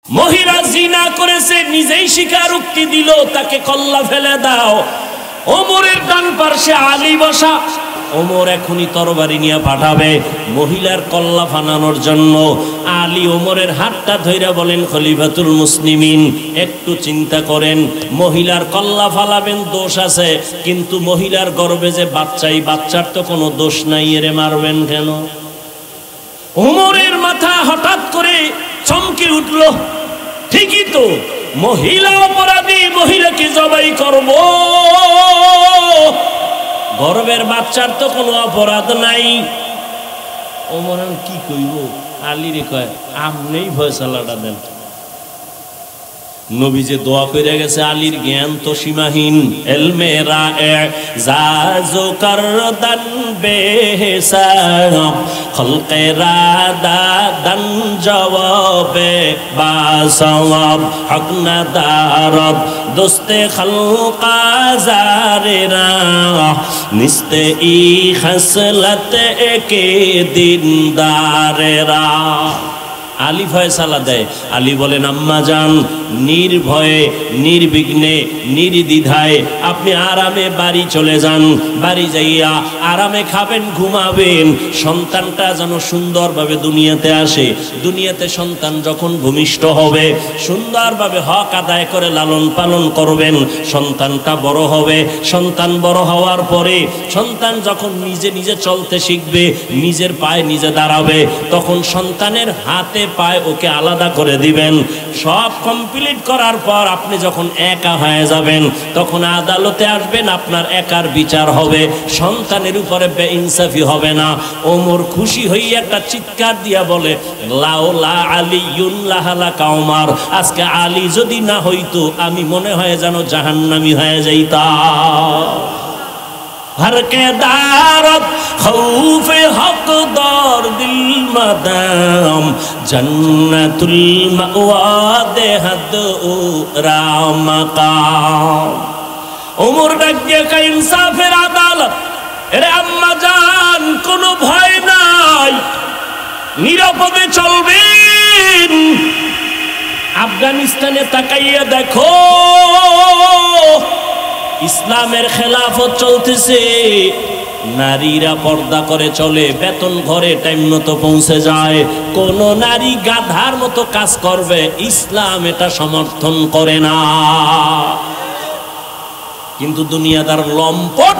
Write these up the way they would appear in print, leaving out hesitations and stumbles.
মহিলা জিনা করেছে, নিজেই স্বীকারোক্তি দিল, তাকে কল্লা ফেলে দাও। ওমরের ডান পার্শ্বে আলী বসা। ওমর এখনই তরবারি নিয়ে পাঠাবে মহিলার কল্লা ফানানোর জন্য। আলী ওমরের হাতটা ধইরা বলেন, খলিফাতুল মুসলিমিন, একটু চিন্তা করেন, মহিলার কল্লা ফালাবেন, দোষ আছে, কিন্তু মহিলার গর্ভে যে বাচ্চাই, বাচ্চার তো কোনো দোষ নাই, এরে মারবেন কেন? ওমরের মাথা হঠাৎ করে চমকে উঠল, ঠিকই তো, মহিলা অপরাধী, মহিলাকে জবাই করব, গর্ভের বাচ্চার তো কোনো অপরাধ নাই। ওমর কি কইব? আলীরে কয়, আপনিই ফয়সালাটা দেন। নবী যে দোয়া করে গেছে, আলীর জ্ঞান তো সীমাহীন। এলমে রায়ে জাজো করদান বেহিসাব, খলকে রাদা দান জওয়াবে বাসওয়াব, হক না দারদ দোস্তে খলকা জারেরা, নিস্তে ই খসলত একে দিনদারেরা। আলী ফয়সালা দেয়। আলী বলেন, আম্মা জান, নির্ভয়ে নির্বিঘ্নে নির্দ্বিধায় আপনি আরামে বাড়ি চলে যান। বাড়ি যাইয়া আরামে খাবেন, ঘুমাবেন, সন্তানটা যেন সুন্দরভাবে দুনিয়াতে আসে। দুনিয়াতে সন্তান যখন ভূমিষ্ঠ হবে, সুন্দরভাবে হক আদায় করে লালন পালন করবেন। সন্তানটা বড় হবে, সন্তান বড় হওয়ার পরে সন্তান যখন নিজে নিজে চলতে শিখবে, নিজের পায়ে নিজে দাঁড়াবে, তখন সন্তানের হাতে পায় ওকে আলাদা করে দিবেন। সব কমপ্লিট করার পর আপনি যখন একা হয়ে যাবেন, তখন আদালতে আসবেন, আপনার একার বিচার হবে, সন্তানের উপরে বেইনসাফি হবে না। ওমর খুশি হয়ে একটা চিৎকার দিয়া বলে, লাউলা আলিয়ুন লাহালাকা ওমর, আজকে আলী যদি না হইতো আমি মনে হয় যেন জাহান্নামী হয়ে যাইতাম। हर के दारत खौफ हक दौर दिल मदाम, जन्नतुल मअवा देहद राम मकाम। उमर डाकिए का इंसाफेर आदालत। এরে আম্মা জান, কোনো ভয় নাই, নিরাপদে চলবেন। আফগানিস্তানে তাকাইয়া দেখো, ইসলামের খেলাফত চলতেছে, নারীরা পর্দা করে চলে, বেতন ঘরে টাইম মতো পৌঁছে যায়, কোন নারী গাধার মতো কাজ করবে ইসলাম এটা সমর্থন করে না। কিন্তু দুনিয়াদার লম্পট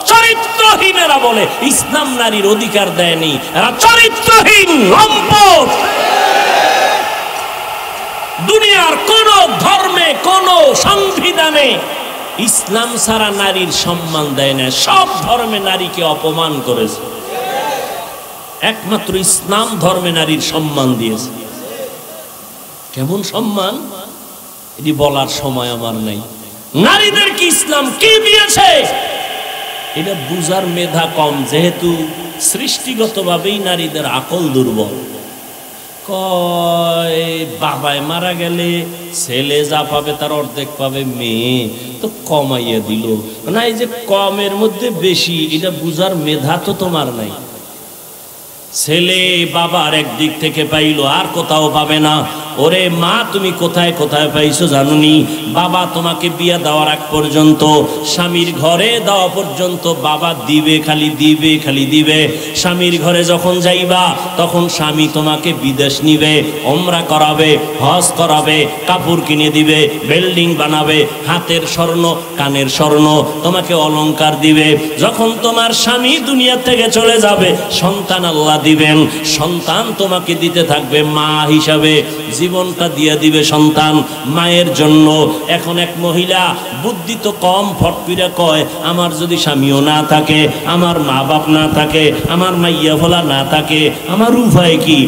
চরিত্রহীনেরা বলে ইসলাম নারীর অধিকার দেয়নি, এরা চরিত্রহীন লম্পট। দুনিয়ার কোন ধর্মে, কোন সংবিধানে ইসলাম ছাড়া নারীর সম্মান দেয় না। সব ধর্মে নারীকে অপমান করেছে, একমাত্র ইসলাম ধর্মে নারীর সম্মান দিয়েছে। কেমন সম্মান এটি বলার সময় আমার নাই। নারীদেরকে ইসলাম কি দিয়েছে এটা বুঝার মেধা কম, যেহেতু সৃষ্টিগতভাবেই নারীদের আকল দুর্বল। কয় বাবায় মারা গেলে ছেলে যা পাবে তার অর্ধেক পাবে মেয়ে, তো কমাইয়া দিল না। এই যে কমের মধ্যে বেশি, এটা বুঝার মেধা তো তোমার নাই। ছেলে বাবার একদিক থেকে পাইলো, আর কোথাও পাবে না। ওরে মা, তুমি কোথায় কোথায় পাইছো জানুনি? বাবা তোমাকে বিয়ে দেওয়ার আগ পর্যন্ত, স্বামীর ঘরে দেওয়া পর্যন্ত বাবা দিবে, খালি দিবে, খালি দিবে। স্বামীর ঘরে যখন যাইবা, তখন স্বামী তোমাকে বিদেশ নিবে, ওমরা করাবে, হজ করাবে, কাপড় কিনে দিবে, বিল্ডিং বানাবে, হাতের স্বর্ণ কানের স্বর্ণ তোমাকে অলংকার দিবে। যখন তোমার স্বামী দুনিয়া থেকে চলে যাবে, সন্তান আল্লাহ দিবেন, সন্তান তোমাকে দিতে থাকবে মা হিসাবে, জীবনটা দিয়ে দিবে সন্তান মায়ের জন্য। এখন এক মহিলা বুদ্ধি তো কম, ফটপিরা কয়, আমার যদি স্বামীও না থাকে, আমার মা বাপ না থাকে, আমার মাইয়া ফলা না থাকে, আমার উপায় কি?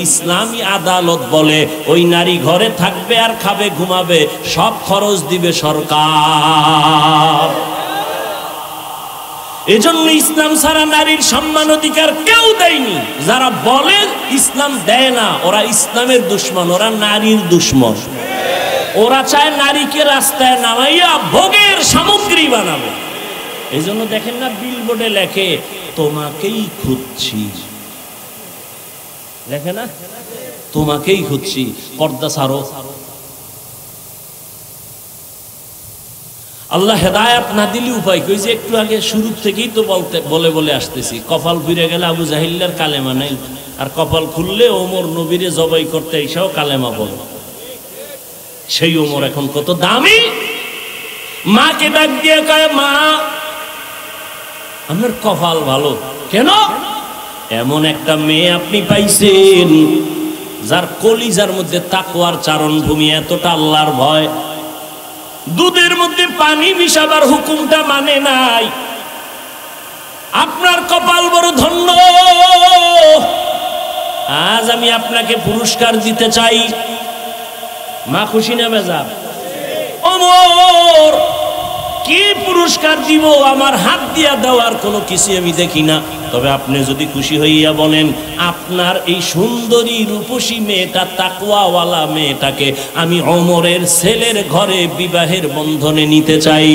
ইসলামী আদালত বলে ওই নারী ঘরে থাকবে আর খাবে, ঘুমাবে, সব খরচ দিবে সরকার। এজন্য ইসলাম ছাড়া নারীর সম্মান অধিকার কেউ দেয়নি। যারা বলে ইসলাম দেয় না, ওরা ইসলামের দুশমন, ওরা নারীর দুশমন। ওরা চায় নারীকে রাস্তায় নামাইয়া ভোগের সামগ্রী বানাবে। এই জন্য দেখেন না, বিলবোর্ডে লেখে তোমাকেই খুঁজছি, লেখে না তোমাকেই খুঁজছি, পর্দা ছাড়ো। আল্লাহ হেদায়াত না দিলে উপায় কই, যে একটু আগে শুরু থেকেই তো বলে আসতেছি, কপাল ফিরে গেলে আবু জাহিল্লার কালেমা নেই, আর কপাল খুললে ওমর নবীরে জবাই করতে এসেও কালেমা বলে। সেই ওমর এখন কত দামি। মাকে ডাক দিয়ে কয়, মা আমার কপাল ভালো। কেন? এমন একটা মেয়ে আপনি পাইছেন যার কলিজার মধ্যে তাকওয়ার চারণভূমি, এতটা আল্লাহর ভয়, দুধের মধ্যে পানি মিশাবার হুকুমটা মানে নাই। আপনার কপাল বড় ধন্য। আজ আমি আপনাকে পুরস্কার দিতে চাই। মা খুশি না বেজার? ওমর কি পুরস্কার দিব? আমার হাত দিয়া দেওয়ার কোনো কিছু আমি দেখি না। তবে আপনি যদি খুশি হইয়া বলেন, আপনার এই সুন্দরী রূপসী মেয়েটা, তাকওয়াওয়ালা মেয়েটাকে আমি ওমরের ছেলের ঘরে বিবাহের বন্ধনে নিতে চাই।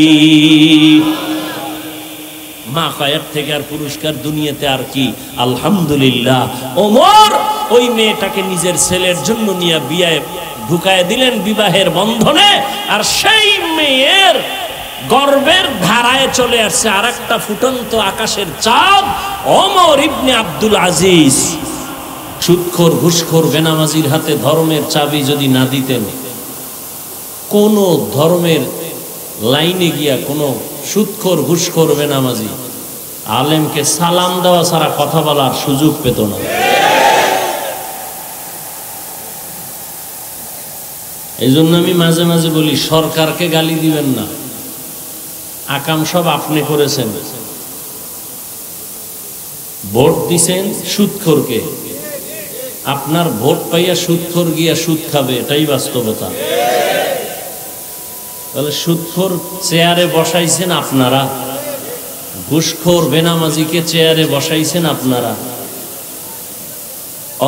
মা কয়ের থেকে আর পুরস্কার দুনিয়াতে আর কি? আলহামদুলিল্লাহ। ওমর ওই মেয়েটাকে নিজের ছেলের জন্য নিয়ে বিয়ে ঢুকায় দিলেন বিবাহের বন্ধনে। আর সেই মেয়ের গর্বের ধারায় চলে আসছে আর একটা ফুটন্ত আকাশের চাঁদ, ওমর ইবনে আব্দুল আজিজ। সুদখোর ঘুষখোর বেনামাজির হাতে ধর্মের চাবি যদি না দিতেন, কোন ধর্মের লাইনে গিয়া কোন সুদখোর ঘুষখোর বেনামাজি আলেমকে সালাম দেওয়া ছাড়া কথা বলার সুযোগ পেত না। এই জন্য আমি মাঝে মাঝে বলি, সরকারকে গালি দিবেন না, আকাম সব আপনি করেছেন। ভোট দিছেন সুদখোরকে, আপনার ভোট পাইয়া সুদখোর গিয়া সুদ খাবে, এটাই বাস্তবতা। তাহলে সুদখোর চেয়ারে বসাইছেন আপনারা, ঘুষখোর বেনামাজিকে চেয়ারে বসাইছেন আপনারা।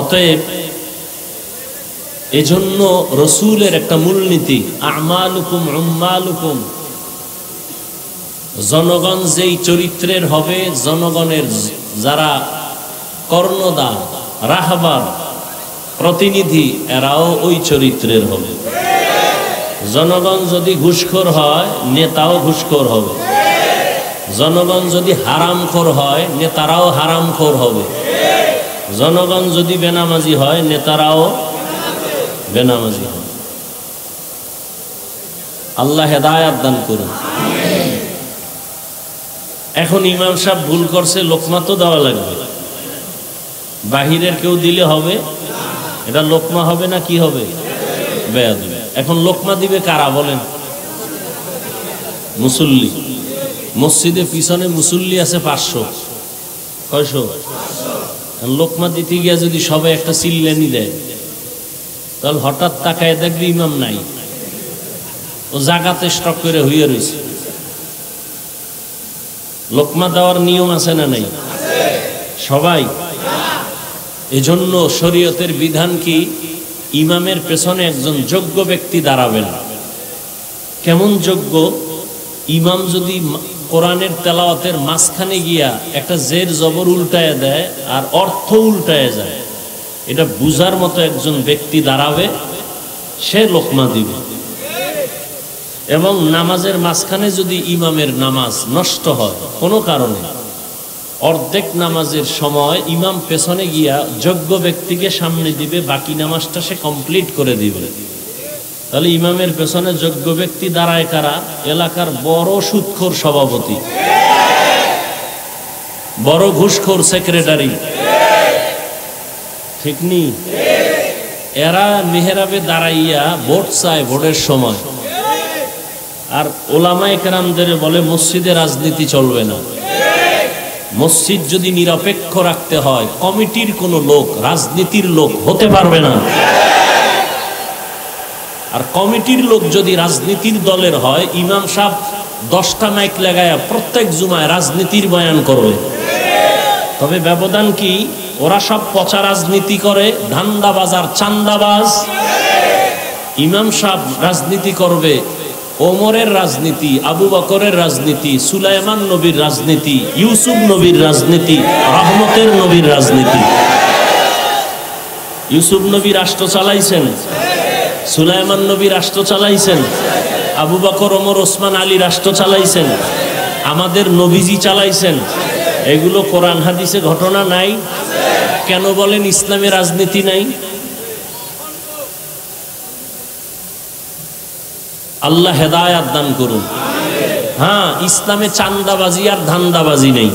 অতএব এজন্য রসুলের একটা মূলনীতি, আমালুকুম উম্মালুকুম, জনগণ যেই চরিত্রের হবে, জনগণের যারা কর্ণদার, রাহবার, প্রতিনিধি, এরাও ওই চরিত্রের হবে। জনগণ যদি ঘুষখোর হয়, নেতাও ঘুষখোর হবে। জনগণ যদি হারামখোর হয়, নেতারাও হারামখোর হবে। জনগণ যদি বেনামাজি হয়, নেতারাও বেনামাজি হবে। আল্লাহ হেদায়াত দান করুন। এখন ইমাম সাহেব ভুল করছে, লোকমা তো দেওয়া লাগবে। বাহিরের কেউ দিলে হবে? এটা লোকমা হবে না কি হবে? বেয়াদবি। এখন লোকমা দিবে কারা বলেন? মুসল্লি। মসজিদের পিছনে মুসল্লি আছে 500। কয়শো? লোকমা দিতে গিয়া যদি সবাই একটা চিল্লানি দেয়, তাহলে হঠাৎ তাকায় দেখবি ইমাম নাই, ও জাগাতে স্টক করে হইয়া রয়েছে। লোকমা দেওয়ার নিয়ম আছে না নাই? সবাই। এজন্য শরীয়তের বিধান কি? ইমামের পেছনে একজন যোগ্য ব্যক্তি দাঁড়াবেন। কেমন যোগ্য? ইমাম যদি কোরআনের তেলাওয়াতের মাঝখানে গিয়া একটা জের জবর উল্টায় দেয় আর অর্থ উল্টায় যায়, এটা বুঝার মতো একজন ব্যক্তি দাঁড়াবে, সে লোকমা দিবে। এবং নামাজের মাঝখানে যদি ইমামের নামাজ নষ্ট হয় কোনো কারণে, অর্ধেক নামাজের সময় ইমাম পেছনে গিয়া যোগ্য ব্যক্তিকে সামনে দিবে, বাকি নামাজটা সে কমপ্লিট করে দিবে। তাহলে ইমামের পেছনে যোগ্য ব্যক্তি দাঁড়ায় কারা? এলাকার বড় সুদখোর সভাপতি, বড় ঘুষখোর সেক্রেটারি, ঠিক নি? এরা মেহরাবে দাঁড়াইয়া ভোট চায় ভোটের সময়। আর ওলামায়ে কেরামদের বলে মসজিদে রাজনীতি চলবে না। মসজিদ যদি নিরপেক্ষ রাখতে হয়, কমিটির কোনো লোক রাজনীতির লোক হতে পারবে না। আর কমিটির লোক যদি রাজনীতির দলের হয়, ইমাম সাহেব 10টা মাইক লাগায়া প্রত্যেক জুমায় রাজনীতির বয়ান করবে। তবে ব্যবধান কি? ওরা সব পচা রাজনীতি করে, ধান্দাবাজ আর চান্দাবাজ। ইমাম সাহেব রাজনীতি করবে ওমরের রাজনীতি, আবু বকরের রাজনীতি, সুলাইমান নবীর রাজনীতি, ইউসুফ নবীর রাজনীতি, রহমতের নবীর রাজনীতি। ইউসুফ নবী রাষ্ট্র চালাইছেন, সুলাইমান নবী রাষ্ট্র চালাইছেন, আবু বকর, ওমর, ওসমান, আলী রাষ্ট্র চালাইছেন, আমাদের নবীজি চালাইছেন। এগুলো কোরআন হাদিসে ঘটনা নাই? কেন বলেন ইসলামে রাজনীতি নাই? আল্লাহ হেদায়াত দান করুন। হ্যাঁ, ইসলামে চান্দাবাজি আর ধান্দাবাজি নেই।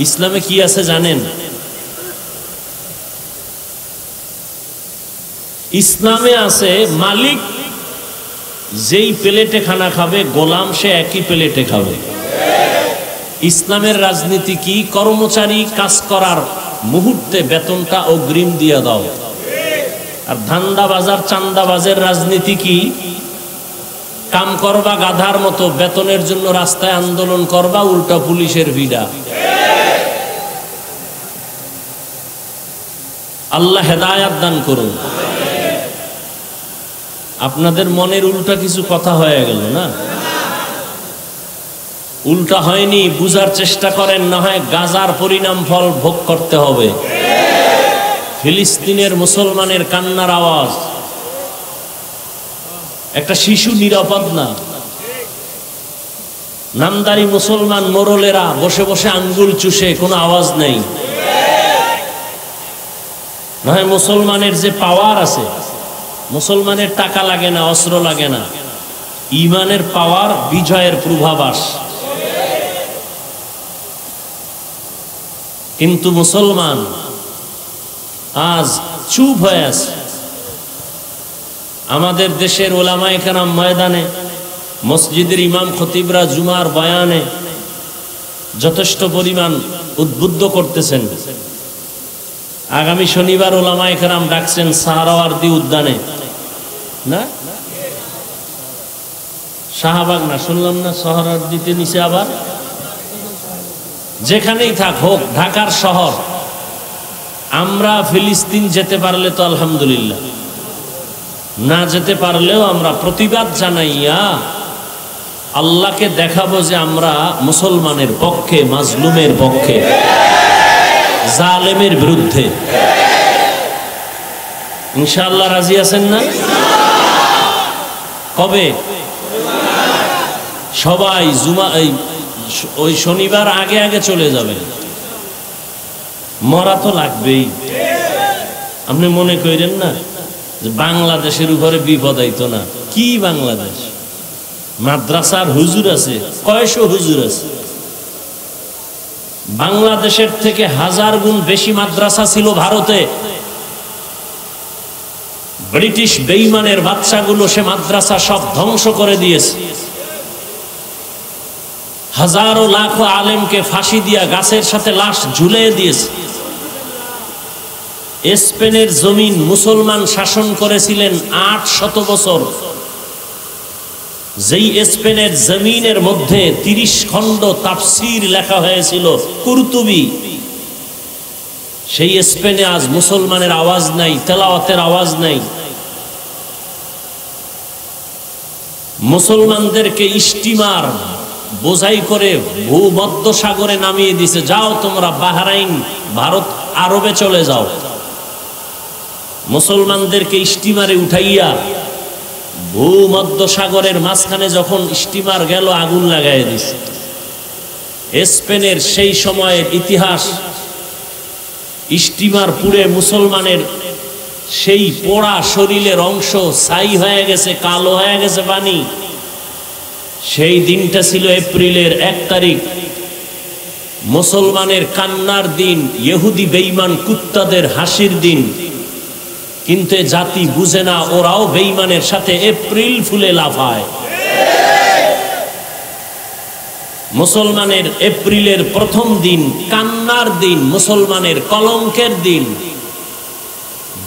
ইসলামে কি আছে জানেন? ইসলামে আছে মালিক যেই প্লেটে খানা খাবে, গোলাম সে একই প্লেটে খাবে। ইসলামের রাজনীতি কি? কর্মচারী কাজ করার মুহূর্তে বেতনটা অগ্রিম দিয়ে দাও। আর ধান্দাবাজার চান্দাবাজের রাজনীতি কি? কাম করবা গাধার মতো, বেতনের জন্য রাস্তায় আন্দোলন করবা, উল্টা পুলিশের ভিড়া। আল্লাহ হেদায়াত দান করুন। আপনাদের মনের উল্টা কিছু কথা হয়ে গেল না? উল্টা হয়নি, বুঝার চেষ্টা করেন, না হয় গাজার পরিণাম ফল ভোগ করতে হবে। ফিলিস্তিনের মুসলমানের কান্নার আওয়াজ, একটা শিশু নিরাপদ না। নামদারি মুসলমান মোরলেরা বসে বসে আঙ্গুল চুষে, কোনো আওয়াজ নেই। না হয় মুসলমানের যে পাওয়ার আছে, মুসলমানের টাকা লাগে না, অস্ত্র লাগে না, ঈমানের পাওয়ার, বিজয়ের পূর্বাভাস। কিন্তু মুসলমান আজ চুপ হয়ে আছে। আমাদের দেশের ওলামায়ে কেরাম ময়দানে, মসজিদের ইমাম খতিবরা জুমার বয়ানে যথেষ্ট পরিমাণ উদ্বুদ্ধ করতেছেন। আগামী শনিবার ওলামায়ে কেরাম ডাকছেন সাহারাওয়ার্দী উদ্যানে, না শাহবাগ না, শুনলাম না সাহারাওয়ার্দীতে নিচে, আবার যেখানেই থাক হোক, ঢাকার শহর। আমরা ফিলিস্তিন যেতে পারলে তো আলহামদুলিল্লাহ, না যেতে পারলেও আমরা প্রতিবাদ জানাইয়া আল্লাহকে দেখাবো যে আমরা মুসলমানের পক্ষে, মাজলুমের পক্ষে, জালেমের বিরুদ্ধে। ইনশাআল্লাহ রাজি আছেন না? কবে? সবাই জুমা ওই শনিবার আগে আগে চলে যাবেন। মরা তো লাগবেই। আপনি মনে করেন না যে বাংলাদেশের উপরে বিপদ আইতো না? কি বাংলাদেশ? মাদ্রাসার হুজুর আছে, কয়শো হুজুর আছে। বাংলাদেশের থেকে 1000 গুণ বেশি মাদ্রাসা ছিল ভারতে। ব্রিটিশ বেঈমানের বাচ্চাগুলো সে মাদ্রাসা সব ধ্বংস করে দিয়েছে। হাজারো লাখো আলেমকে ফাঁসি দিয়া গাছের সাথে লাশ ঝুলিয়ে দিয়েছে। স্পেনের জমিন মুসলমান শাসন করেছিলেন 800 বছর। যেই স্পেনের জমিনের মধ্যে 30 খণ্ড তাফসীর লেখা হয়েছিল, কুরতুবী, সেই স্পেনে আজ মুসলমানের আওয়াজ নাই, তেলাওয়াতের আওয়াজ নাই। মুসলমানদেরকে স্টিমার বোঝাই করে ভূমধ্য সাগরে নামিয়ে দিছে, যাও তোমরা বাহরাইন, ভারত, আরবে চলে যাও। মুসলমানদেরকে স্টিমারে উঠাইয়া ভূমধ্য সাগরের মাঝখানে যখন স্টিমার গেল, আগুন লাগাই দিছে। স্পেনের সেই সময়ের ইতিহাস, স্টিমার পুড়ে মুসলমানের সেই পোড়া শরীরের অংশ ছাই হয়ে গেছে, কালো হয়ে গেছে পানি। সেই দিনটা ছিল এপ্রিলের 1 তারিখ, মুসলমানের কান্নার দিন, ইহুদি বেঈমান কুত্তাদের হাসির দিন। কিন্তু জাতি বুঝে না, ওরাও বেঈমানের সাথে এপ্রিল ফুলে লাফায়। মুসলমানের এপ্রিলের প্রথম দিন কান্নার দিন, মুসলমানের কলঙ্কের দিন,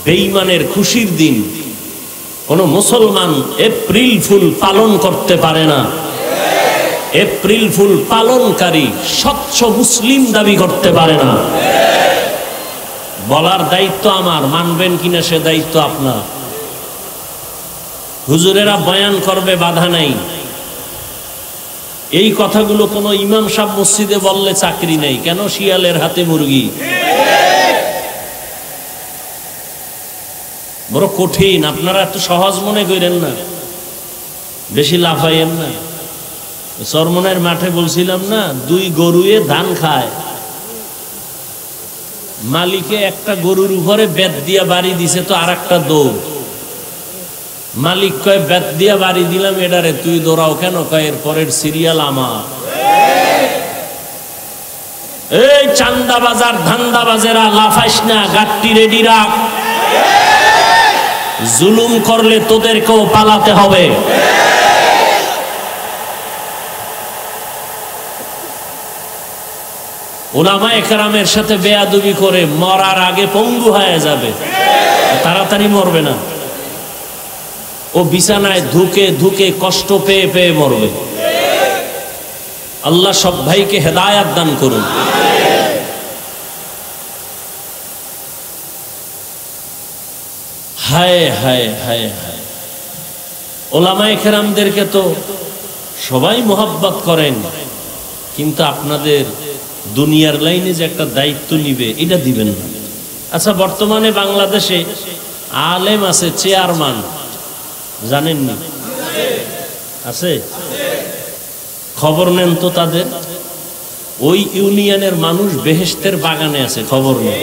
বেঈমানের খুশির দিন। কোন মুসলমান এপ্রিল ফুল পালন করতে পারে না। এপ্রিল ফুল পালনকারী স্বচ্ছ মুসলিম দাবি করতে পারে না। বলার দায়িত্ব আমার, মানবেন কিনা সে দায়িত্ব আপনার। হুজুরেরা বয়ান করবে, বাধা নাই। এই কথাগুলো কোনো ইমাম সাহেব মসজিদে বললে চাকরি নেই, কেন? শিয়ালের হাতে মুরগি। বড় কঠিন, আপনারা এত সহজ মনে করেন না, বেশি লাফাইয়েন না। চরমনের মাঠে বলছিলাম না, 2 গরুয়ে ধান খায়, মালিকে একটা গরুর উপরে বেত দিয়া বাড়ি দিছে, তো আর একটা দৌড়। মালিক কয় বেত দিয়া বাড়ি দিলাম এটারে, তুই দৌড়াও কেন? কয় এর পরের সিরিয়াল আমার। এই চান্দা বাজার ধান্দা বাজেরা, লাফাইস না, গাট্টি রেডি রাখ, জুলুম করলে তোদেরকেও পালাতে হবে। উলামায়ে কেরামের সাথে বেয়াদবি করে মরার আগে পঙ্গু হয়ে যাবে, তাড়াতাড়ি মরবে না, ও বিছানায় ধুকে ধুকে কষ্ট পেয়ে পেয়ে মরবে। আল্লাহ সব ভাইকে হেদায়াত দান করুন। হায় হায় হায় হায়, ওলামায়ে কেরামদেরকে তো সবাই মোহাব্বত করেন, কিন্তু আপনাদের দুনিয়ার লাইনে যে একটা দায়িত্ব নিবে এটা দিবেন না। আচ্ছা, বর্তমানে বাংলাদেশে আলেম আছে, চেয়ারম্যান, জানেননি? আছে, খবর নেন তো তাদের। ওই ইউনিয়নের মানুষ বেহেশতের বাগানে আছে, খবর নেন।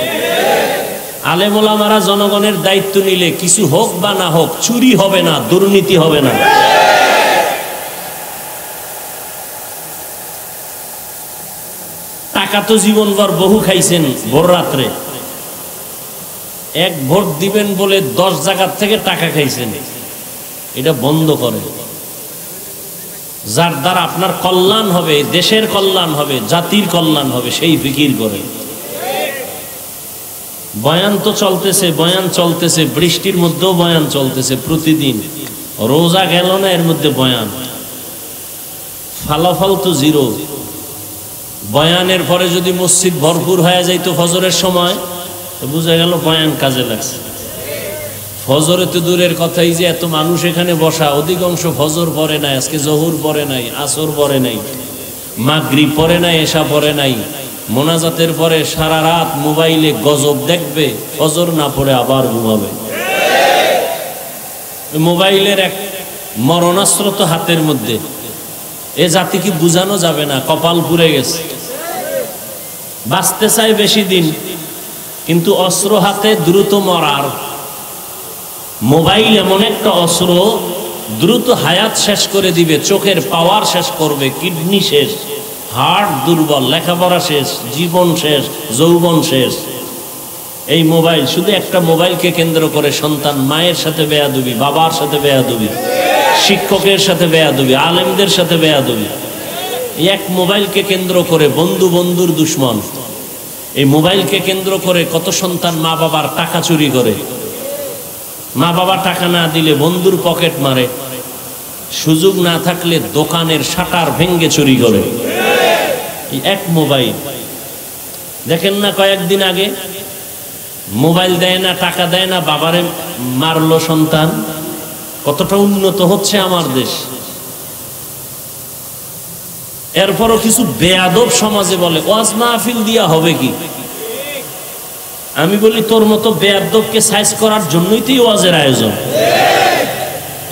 আলেম ওলামারা জনগণের দায়িত্ব নিলে কিছু হোক বা না হোক, চুরি হবে না, দুর্নীতি হবে না। টাকা তো জীবনভর বহু খাইছেন, ভোর রাত্রে এক ভোট দিবেন বলে 10 জায়গার থেকে টাকা খাইছেন, এটা বন্ধ করে। যার দ্বারা আপনার কল্যাণ হবে, দেশের কল্যাণ হবে, জাতির কল্যাণ হবে, সেই ফিকির করে। বয়ান তো চলতেছে, বয়ান চলতেছে, বৃষ্টির মধ্যেও বয়ান চলতেছে প্রতিদিন। রোজা গেল না, এর মধ্যে বয়ান, ফলাফল তো জিরো। বয়ানের পরে যদি মসজিদ ভরপুর হয়ে যাইত ফজরের সময়, তো বুঝা গেল বয়ান কাজে লাগছে। ফজরে তো দূরের কথাই, যে এত মানুষ এখানে বসা, অধিকাংশ ফজর পড়ে নাই, আজকে জহুর পড়ে নাই, আসর পড়ে নাই, মাগরিব পড়ে নাই, এশা পড়ে নাই। মোনাজাতের পরে সারা রাত মোবাইলে গজব দেখবে, ফজর না পড়ে আবার ঘুমাবে। মোবাইলের এক মরণাস্ত্র তো হাতের মধ্যে, এ জাতি কি বুঝানো যাবে না, কপাল পুড়ে গেছে। বাঁচতে চাই বেশি দিন, কিন্তু অস্ত্র হাতে দ্রুত মরার। মোবাইল এমন একটা অস্ত্র, দ্রুত হায়াত শেষ করে দিবে, চোখের পাওয়ার শেষ করবে, কিডনি শেষ, হার্ট দুর্বল, লেখাপড়া শেষ, জীবন শেষ, যৌবন শেষ। এই মোবাইল, শুধু একটা মোবাইলকে কেন্দ্র করে সন্তান মায়ের সাথে বেয়াদবি, বাবার সাথে বেয়াদবি, শিক্ষকের সাথে বেয়াদবি, আলেমদের সাথে বেয়াদবি। এক মোবাইলকে কেন্দ্র করে বন্ধু বন্ধুর দুশ্মন। এই মোবাইলকে কেন্দ্র করে কত সন্তান মা বাবার টাকা চুরি করে, মা বাবা টাকা না দিলে বন্ধুর পকেট মারে, সুযোগ না থাকলে দোকানের শাটার ভেঙ্গে চুরি করে। এক মোবাইল দেখেন না, কয়েকদিন আগে মোবাইল দেয় না, টাকা দেয় না, বাবারে মারলো সন্তান। কতটা উন্নত হচ্ছে আমার দেশ। এরপরও কিছু বেয়াদব সমাজে বলে ওয়াজ মাহফিল দিয়া হবে কি। আমি বলি, তোর মতো বেয়াদবকে সাইজ করার জন্যই তো ওয়াজের আয়োজন।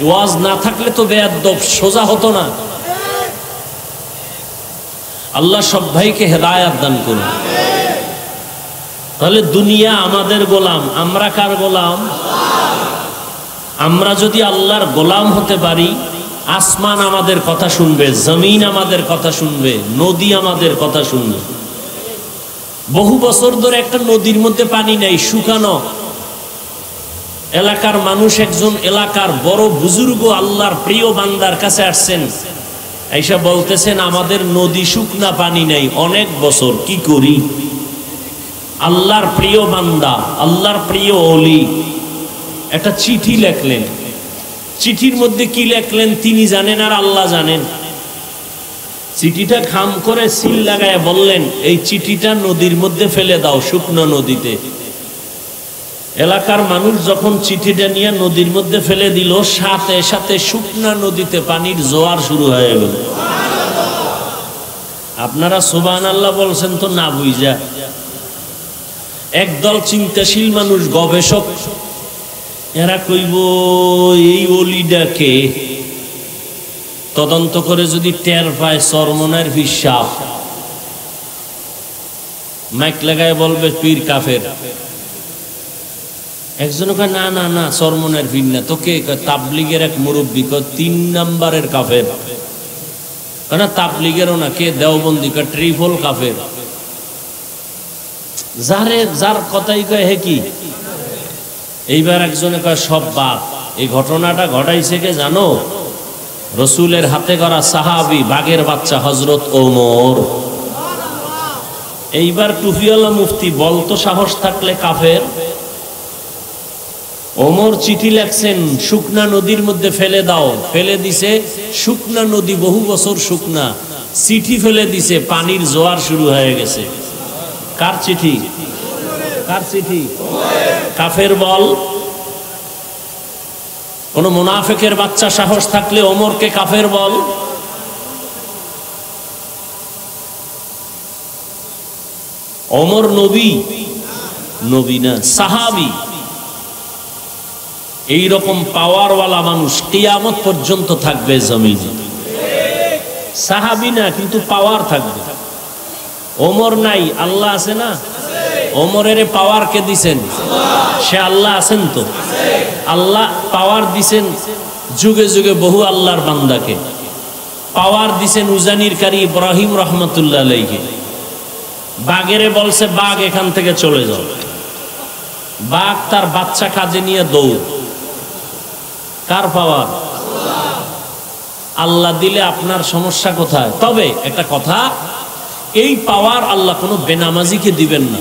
ওয়াজ না থাকলে তো বেয়াদব সোজা হতো না। আল্লাহ সব ভাইকে হেদায়াত দান করুন। তাহলে দুনিয়া আমাদের গোলাম, আমরা কার গোলাম? আমরা যদি আল্লাহর গোলাম হতে পারি, আসমান আমাদের কথা শুনবে, জমিন আমাদের কথা শুনবে, নদী আমাদের কথা শুনবে। বহু বছর ধরে একটা নদীর মধ্যে পানি নাই, শুকানো। এলাকার মানুষ, একজন এলাকার বড় বুজুর্গ আল্লাহর প্রিয় বান্দার কাছে আসছেন, আইসা বলতেছেন আমাদের নদী শুকনা, পানি নাই, অনেক বছর, কি করি? আল্লাহর প্রিয় বান্দা, আল্লাহর প্রিয় ওলি একটা চিঠি লেখলেন। চিঠির মধ্যে কি লেখলেন তিনি জানেন আর আল্লাহ জানেন। চিঠিটা খাম করে সিল লাগায় বললেন, এই চিঠিটা নদীর মধ্যে ফেলে দাও, শুকনো নদীতে। এলাকার মানুষ যখন চিঠিটা নিয়ে নদীর মধ্যে ফেলে দিল, সাথে সাথে শুকনা নদীতে পানির জোয়ার শুরু হয়ে গেল। আপনারা সুবহানাল্লাহ বলছেন তো না বুঝা। একদল চিন্তাশীল মানুষ, গবেষক, এরা কইব এই অলিটাকে তদন্ত করে যদি টের পায় চরমনের হিসাব, মাইক লাগায় বলবে পীর কাফের। একজন কয় না না না চরমনের পীর না, তোকে তাবলিগের এক মুরব্বী কয় 3 নাম্বারের কাফের, না তাবলিগেরও না, কে দেওবন্দি কয় ট্রিপল কাফের। যার কথাই কয় হে কি। এইবার একজনে কয় সব বাদ। এই ঘটনাটা ঘটাইছে কে জানো? রসুলের হাতে করা সাহাবী বাঘের বাচ্চা হযরত ওমর। এইবার টুপিওয়ালা মুফতি বলতো সাহস থাকলে কাফের। ওমর চিঠি লেখছেন শুকনা নদীর মধ্যে ফেলে দাও, ফেলে দিছে। শুকনা নদী বহু বছর শুকনা, চিঠি ফেলে দিছে, পানির জোয়ার শুরু হয়ে গেছে। কার চিঠি? কার চিঠি? কাফের বল। কোন মুনাফিকের বাচ্চা সাহস থাকলে ওমরকে কাফের বল। ওমর নবী? নবী না, সাহাবী। এই রকম পাওয়ারওয়ালা মানুষ কিয়ামত পর্যন্ত থাকবে জমিনে। সাহাবী না কিন্তু পাওয়ার থাকবে। ওমর নাই, আল্লাহ আছে না? ওমরের পাওয়ার কে দিছেন? সে আল্লাহ আছেন তো। আল্লাহ পাওয়ার দিছেন যুগে যুগে বহু আল্লাহর বান্দাকে। পাওয়ার দিছেন উজানির কারি ইব্রাহিম রহমতুল্লাহ আলাইহি। বাঘেরে বলছে বাঘ এখান থেকে চলে যাও, বাঘ তার বাচ্চা কাজে নিয়ে দৌড়। কার পাওয়ার? আল্লাহ দিলে আপনার সমস্যা কোথায়? তবে একটা কথা, এই পাওয়ার আল্লাহ কোনো বেনামাজিকে দিবেন না।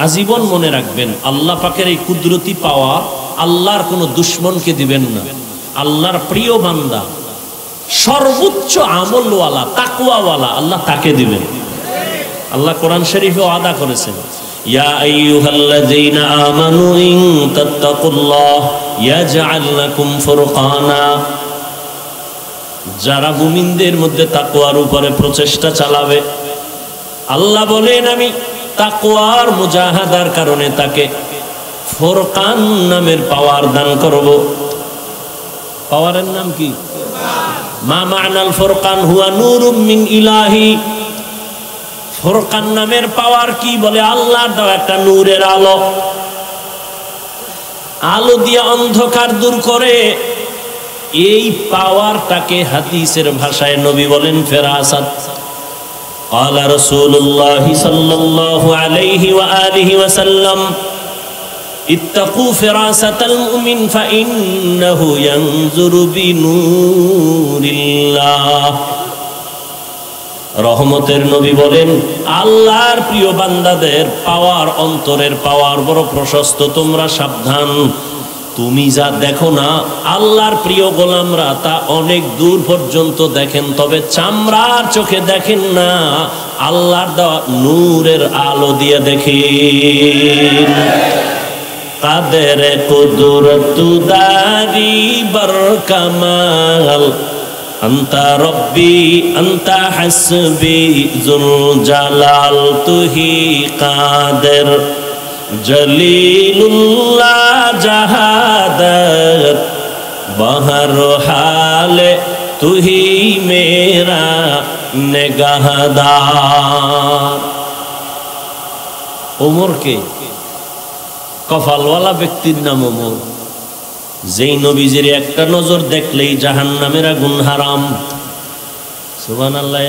আজীবন মনে রাখবেন, আল্লাহ পাকের এই কুদরতি পাওয়ার আল্লাহর কোনো দুশ্মনকে দিবেন না। আল্লাহর প্রিয় বান্দা, সর্বোচ্চ আমলওয়ালা, তাকওয়াওয়ালা, আল্লাহ তাকে দিবেন। আল্লাহ কোরআন শরীফে ওয়াদা করেছেন, ইয়া আইয়ুহাল্লাযীনা আমানু ইন তাত্তাকুল্লাহ ইয়াজআল লাকুম ফুরকানা। যারা মুমিনদের মধ্যে তাকওয়ার উপরে প্রচেষ্টা চালাবে, আল্লাহ বলেন আমি তাকওয়ার মুজাহাদার কারণে তাকে ফুরকান নামের পাওয়ার দান করব। পাওয়ারের নাম কি? মা মা'নাল ফুরকান হুয়া নূরুম মিন ইলাহি। ফুরকান নামের পাওয়ার কি? বলে আল্লাহর দেওয়া একটা নূরের আলো, আলো দিয়ে অন্ধকার দূর করে। এই পাওয়ারটাকে হাদিসের ভাষায় নবী বলেন ফেরাসাত। قال رسول الله صلى الله عليه وآله وسلم اتقوا فراسة المؤمن فإنه ينظر بنور الله। রহমতের নবী বলেন, আল্লাহর প্রিয় বান্দাদের পাওয়ার, অন্তরের পাওয়ার বড় প্রশস্ত, তোমরা সাবধান। তুমি যা দেখো না, আল্লাহর প্রিয় গোলামরা তা অনেক দূর পর্যন্ত দেখেন, তবে চামড়ার চোখে দেখেন না, আল্লাহর দেওয়া নূরের আলো দিয়ে দেখেন। কাদের কুদরত দারি বর কামাল আন্তা রব্বি আন্তা হাসবি জুল জালাল তুহি কাদের জলিলুল্লাহ জাহাদত বহর হালে তুহি মেরা নেগাহদার। ওমরকে কপালওয়ালা ব্যক্তির নাম ওমর, যেই নবীজির একটা নজর দেখলেই জাহান্নামের আগুন হারাম। সুবহানাল্লাহ।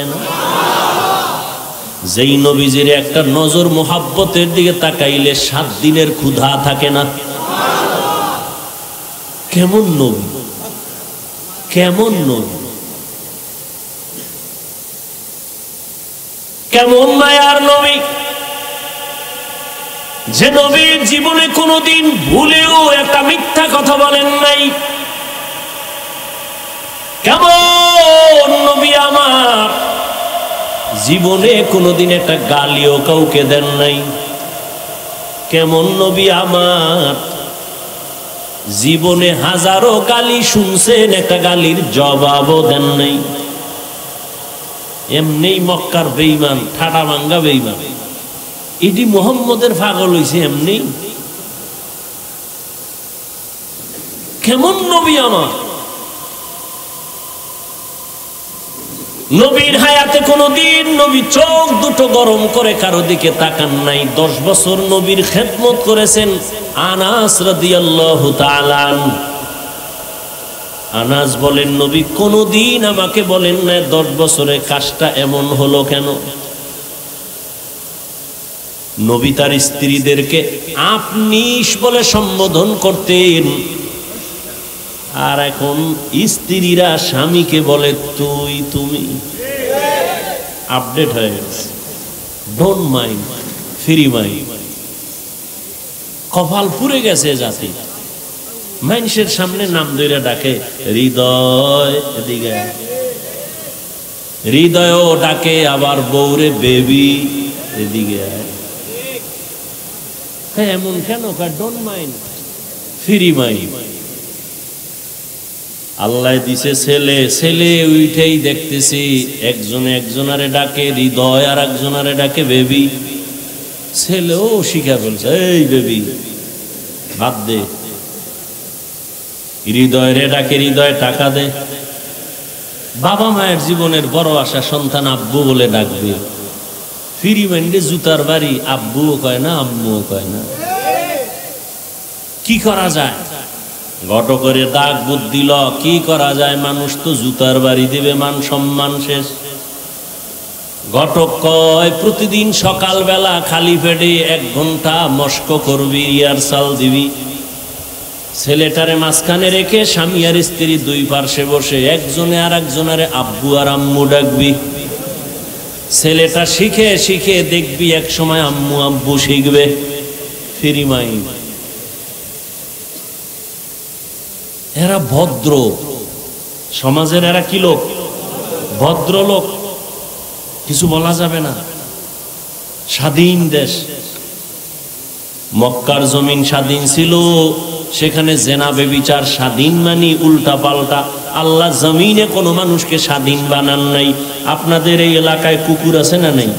যেই নবীজির একটা নজর মোহাব্বতের দিকে তাকাইলে 7 দিনের ক্ষুধা থাকে না। কেমন নবী, কেমন নবী, কেমন মায়ার নবী, যে নবীর জীবনে কোনোদিন ভুলেও একটা মিথ্যা কথা বলেন নাই। কেমন নবী আমার, জীবনে কোনোদিন একটা গালিও কাউকে দেন নাই। কেমন নবী আমার, জীবনে হাজারো গালি শুনছেন, একটা গালির জবাবও দেন নাই। এমনি মক্কার বেঈমান, ঠাডা ভাঙ্গা বেঈমান, এটি মুহাম্মদের পাগল হইছে এমনি। কেমন নবী আমার? নবীর হায়াতে কোনদিন নবী চোখ দুটো গরম করে কারো দিকে তাকান নাই। 10 বছর নবীর খেদমত করেছেন আনাস রাদিয়াল্লাহু তাআলা। আনাস বলেন, নবী কোনদিন আমাকে বলেন না 10 বছরে কাজটা এমন হলো কেন। নবী তার স্ত্রীদেরকে আপনি বলে সম্বোধন করতেন, আর এখন স্ত্রীরা স্বামীকে বলে তুই তুমি। আপডেট হয়ে গেছে। Don't mind, free mind. কপাল পুড়ে গেছে জাতি। মানুষের সামনে নাম ধরে ডাকে হৃদয়, এদিকে হৃদয়ও ডাকে, আবার বউরে বেবি, এদিকে এমন কেন? Don't mind, free mind. Allah দিছে ছেলে, ছেলে উঠেই দেখতেছি একজনে একজনারে ডাকে হৃদয়, আর একজনারে ডাকে বেবি। ছেলেও শিখা বলছে এই বেবি বাদ দে। হৃদয় ডাকে হৃদয় টাকা দে। বাবা মায়ের জীবনের বড় আশা সন্তান আব্বু বলে ডাকবে। ফ্রি মাইন্ডে জুতার বাড়ি, আব্বুও কয় না আম্মুও কয় না। কি করা যায়? ঘটকের দাগ বুদ্ধি ল, কি করা যায়? মানুষ তো জুতার বাড়ি দিবে, মান সম্মান শেষ। ঘটক কয় প্রতিদিন সকালবেলা খালি পেটে 1 ঘন্টা মস্ক করবি, রিহার্সাল দিবি। ছেলেটারে মাঝখানে রেখে স্বামী আর স্ত্রী 2 পার্শ্বে বসে একজনে আর একজনারে আব্বু আর আম্মু ডাকবি। ছেলেটা শিখে শিখে দেখবি এক সময় আম্মু আব্বু শিখবে। Free mind. এরা ভদ্র সমাজের, এরা কি লোক? ভদ্রলোক। কিছু বলা যাবে না। স্বাধীন দেশ। মক্কার জমিন স্বাধীন ছিল, সেখানে জেনা বেবিচার স্বাধীন মানি উল্টা পাল্টা। আল্লাহ জমিনে কোনো মানুষকে স্বাধীন বানান নাই। আপনাদের এই এলাকায় কুকুর আছে না নেই?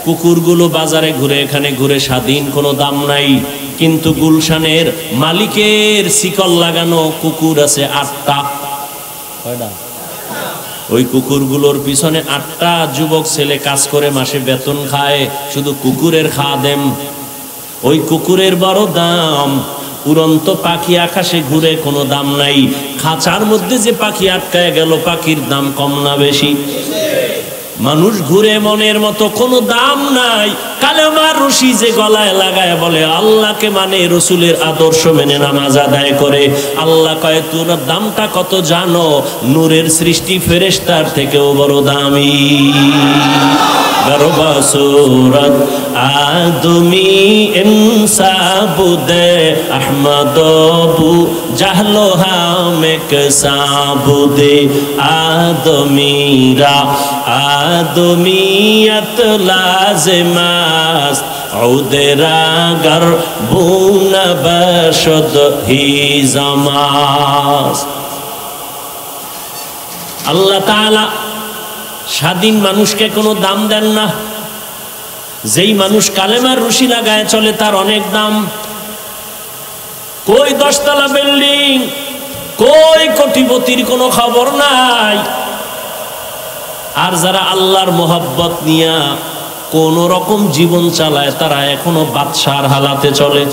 কুকুরগুলো বাজারে ঘুরে এখানে ঘুরে, স্বাধীন, কোনো দাম নাই। কিন্তু গুলশানের মালিকের শিকল লাগানো কুকুর আছে 8টা। কয়টা? ওই কুকুরগুলোর পিছনে 8টা যুবক ছেলে কাজ করে, মাসে বেতন খায়, শুধু কুকুরের খাদেম। ওই কুকুরের বড় দাম। উড়ন্ত পাখি আকাশে ঘুরে, কোনো দাম নাই। খাঁচার মধ্যে যে পাখি আটকায় গেল, পাখির দাম কম না বেশি? মানুষ ঘুরে মনের মতো, কোনো দাম নাই। কালেমার রশি যে গলায় লাগায় বলে আল্লাহকে মানে, রসুলের আদর্শ মেনে নামাজ আদায় করে, আল্লাহ কয় তোর দামটা কত জানো? নূরের সৃষ্টি ফেরেশতার থেকেও বড় দামি। গরবা সুরত আদমি ইনসাবুদে আহমদবু জাহলো হামেক সাবুদে আদমিরা আদমিয়ত লাজমাস উদেরা গর বুনা বশদ হি জামাস। আল্লাহ তাআলা স্বাধীন মানুষকে কোনো দাম দেন না। যেই মানুষ কালেমার রশি লাগায় চলে তার অনেক দাম। কই 10 তলা বিল্ডিং, কই কোটিপতির কোনো খবর নাই। আর যারা আল্লাহর মোহাব্বত নিয়া কোন রকম জীবন চালায়, তারা এখনো বাদশার হালাতে চলে।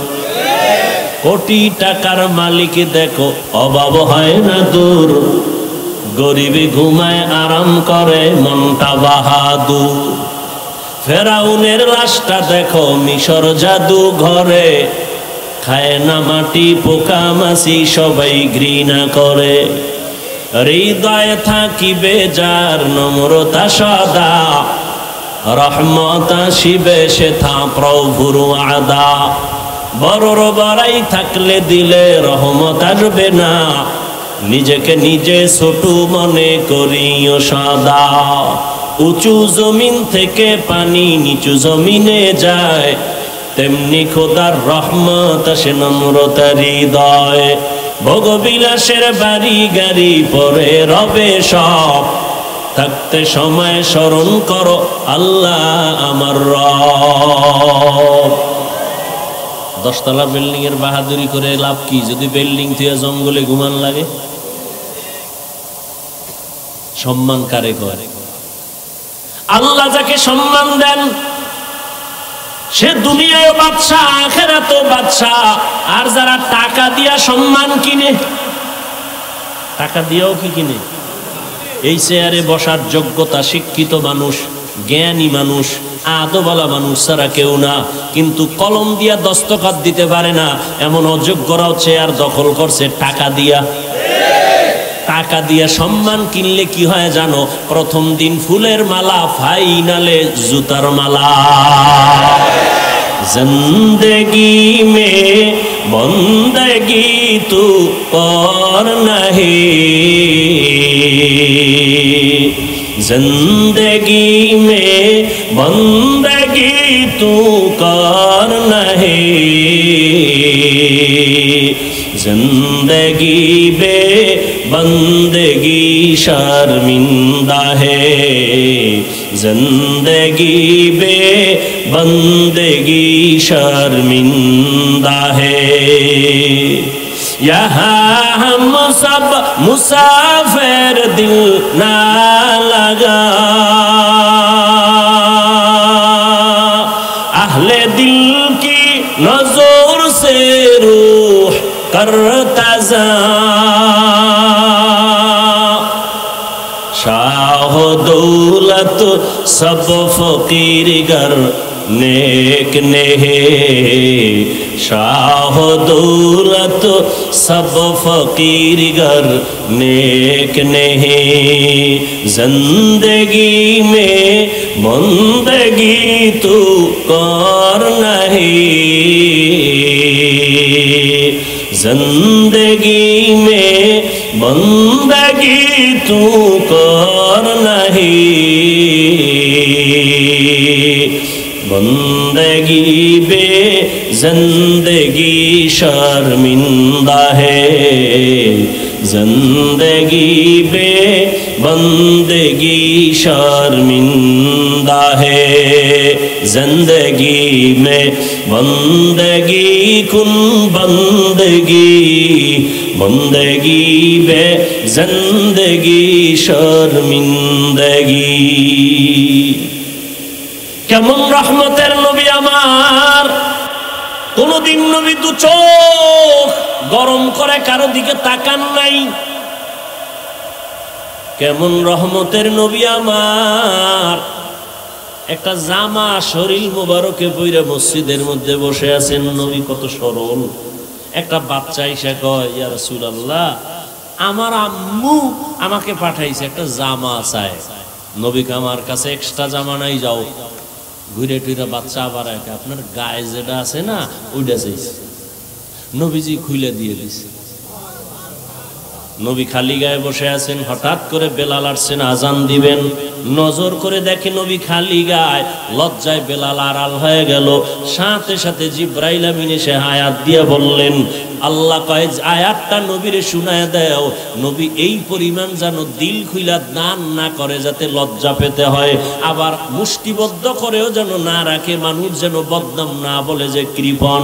কোটি টাকার মালিক দেখো অভাব হয় না দূর, গরিবে ঘুমায় আরাম করে মনটা বাহাদুর। ফেরাউনের লাশটা দেখো মিশর জাদু ঘরে, খায় না মাটি পোকা মাছি সবাই ঘৃণা করে। হৃদয়ে থাকিবে যার নম্রতা সদা, রহমত আসিবে সেথা প্রভুর আদা। বড়র বড়াই থাকলে দিলে রহমত আসবে না, নিজেকে নিজে ছোট মনে করিও সদা। উঁচু জমিন থেকে পানি নিচু জমিনে যায়, তেমনি খোদার রহমত আসে নম্রতার হৃদয়। ভোগবিলাসের বাড়ি গাড়ি পরে রবে সব, থাকতে সময় স্মরণ করো আল্লাহ আমার রব। 10 তলা বিল্ডিং এর বাহাদুরি করে লাভ কি যদি বিল্ডিং থেকে জঙ্গলে ঘুমান লাগে? সম্মান কারে করে? আল্লাহ যাকে সম্মান দেন সে দুনিয়ায় বাদশা, আখিরাতেও বাদশা। আর যারা টাকা দিয়া সম্মান কিনে, টাকা দিয়েও কি কিনে? এই চেয়ারে বসার যোগ্যতা শিক্ষিত মানুষ, জ্ঞানী মানুষ, আদবওয়ালা মানুষ ছাড়া কেউ না। কিন্তু কলম দিয়া দস্তখত দিতে পারে না এমন অযোগ্যরাও চেয়ার দখল করছে টাকা দিয়া। টাকা দিয়ে সম্মান কিনলে কি হয় জানো? প্রথম দিন ফুলের মালা, ফাইনালে জুতার মালা। জিন্দেগি মে বন্দগি তু কর নাহি, জিন্দেগি মে বন্দগি তু কর নাহি, जिंदगी बे बंदगी शर्मिंदा है, जिंदगी बे बंदगी शर्मिंदा है। यहाँ हम सब मुसाफिर दिल ना लगा, अहले दिल की नजर से रूह करता जा, शाह दौलत सब फकीर गर नेक नेहे, शाह दौलत सब फकीर गर नेक नेहे, जिंदगी में बंदगी तू कर नहीं, जिंदगी में बंदगी तू कर नहीं, बंदगी बे जिंदगी शर्मिंदा है, जिंदगी बे बंदगी शर्मिंदा है, जिंदगी में बंदगी कुन बंदगी, बंदगी बे जिंदगी शर्मिंदगी। কেমন রহমতের নবী আমার, কোনদিন নবী দু চোখ গরম করে কারো দিকে তাকান নাই। কেমন রহমতের নবী আমার, একটা জামা শরীর মোবারকে পইরা মসজিদের মধ্যে বসে আছেন। নবী কত সরল। একটা বাচ্চা এসে কয়, ইয়া রাসূলুল্লাহ, আমার আম্মু আমাকে পাঠাইছে, একটা জামা চায়। নবীকে আমার কাছে এক্সট্রা জামা নাই, যাও ঘুরে টুরে বাচ্চা আবার আপনার গায়ে যেটা আছে না ওইটা চাইছে। নবীজি খুলে দিয়ে দিছে। নবী খালি গায়ে বসে আছেন, হঠাৎ করে বেলাল আসছেন আজান দিবেন। নজর করে দেখে নবী খালি গায়ে, লজ্জায় বেলাল আড়াল হয়ে গেল। সাথে সাথে জিব্রাইল আমিন এসে আয়াত দিয়ে বললেন, আল্লাহ কয় আয়াতটা নবীরে শুনায় দাও, নবী এই পরিমাণ যেন দিল খুইলা দান না করে যাতে লজ্জা পেতে হয়, আবার মুষ্টিবদ্ধ করেও যেন না রাখে, মানুষ যেন বদনাম না বলে যে কৃপণ।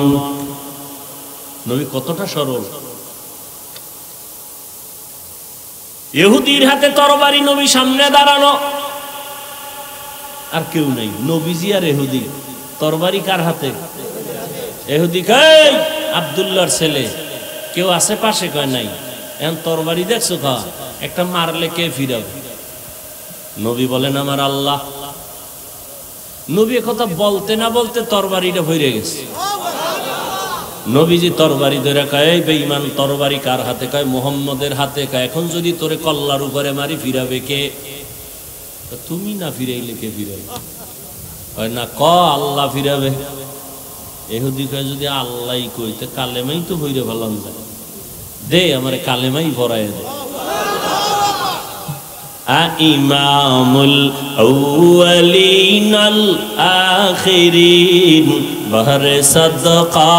নবী কতটা সরল। ইহুদির হাতে তরবারি, নবী সামনে দাঁড়ানো, আর কেউ নাই, নবীজি আর ইহুদি। তরবারি কার হাতে? ইহুদি কয় আব্দুল্লাহর ছেলে। কেউ আছে পাশে? কয় নাই। এখন তরবারি দেখছো কা, একটা মারলে কে ফিরাবে? নবী বলেন আমার আল্লাহ। নবী কথা বলতে না বলতে তরবারিটা ভরে গেছে। নবীজি তরবারি ধরে কয়, বেঈমান তরবারি কার হাতে? কয় মুহাম্মদের হাতে। কয় এখন যদি তোরে কল্লার উপরে মারি ফিরাবে কে? তুমি না ফিরাইলে কে ফিরাবে? কয় না, ক আল্লাহ ফিরাবে। ইহুদি কয় যদি আল্লাহই কইতে কালেমাই তো ভইরে ফেলাম যায়, দে আমারে কালেমাই ভরায় দে। ইমামুল আউয়ালিন আল আখিরিন বহরে সাদকা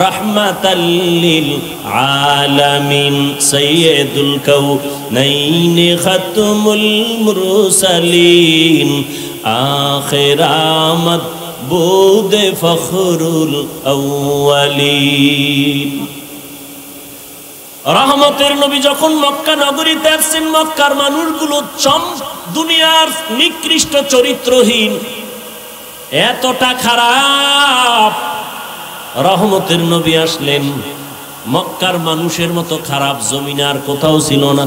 রাহমাতাল লিল আলামিন সাইয়্যিদুল কাউনাইন খাতমুল মুরসালিন আখির আমদ বুদে ফখরুল আউয়ালিন। রহমতের নবী যখন মক্কা নগরীতে আসছেন, মক্কার মানুষগুলো দুনিয়ার নিকৃষ্ট চরিত্রহীন, এতটা খারাপ। রহমতের নবী আসলেন, মক্কার মানুষের মতো খারাপ জমিনে আর কোথাও ছিল না।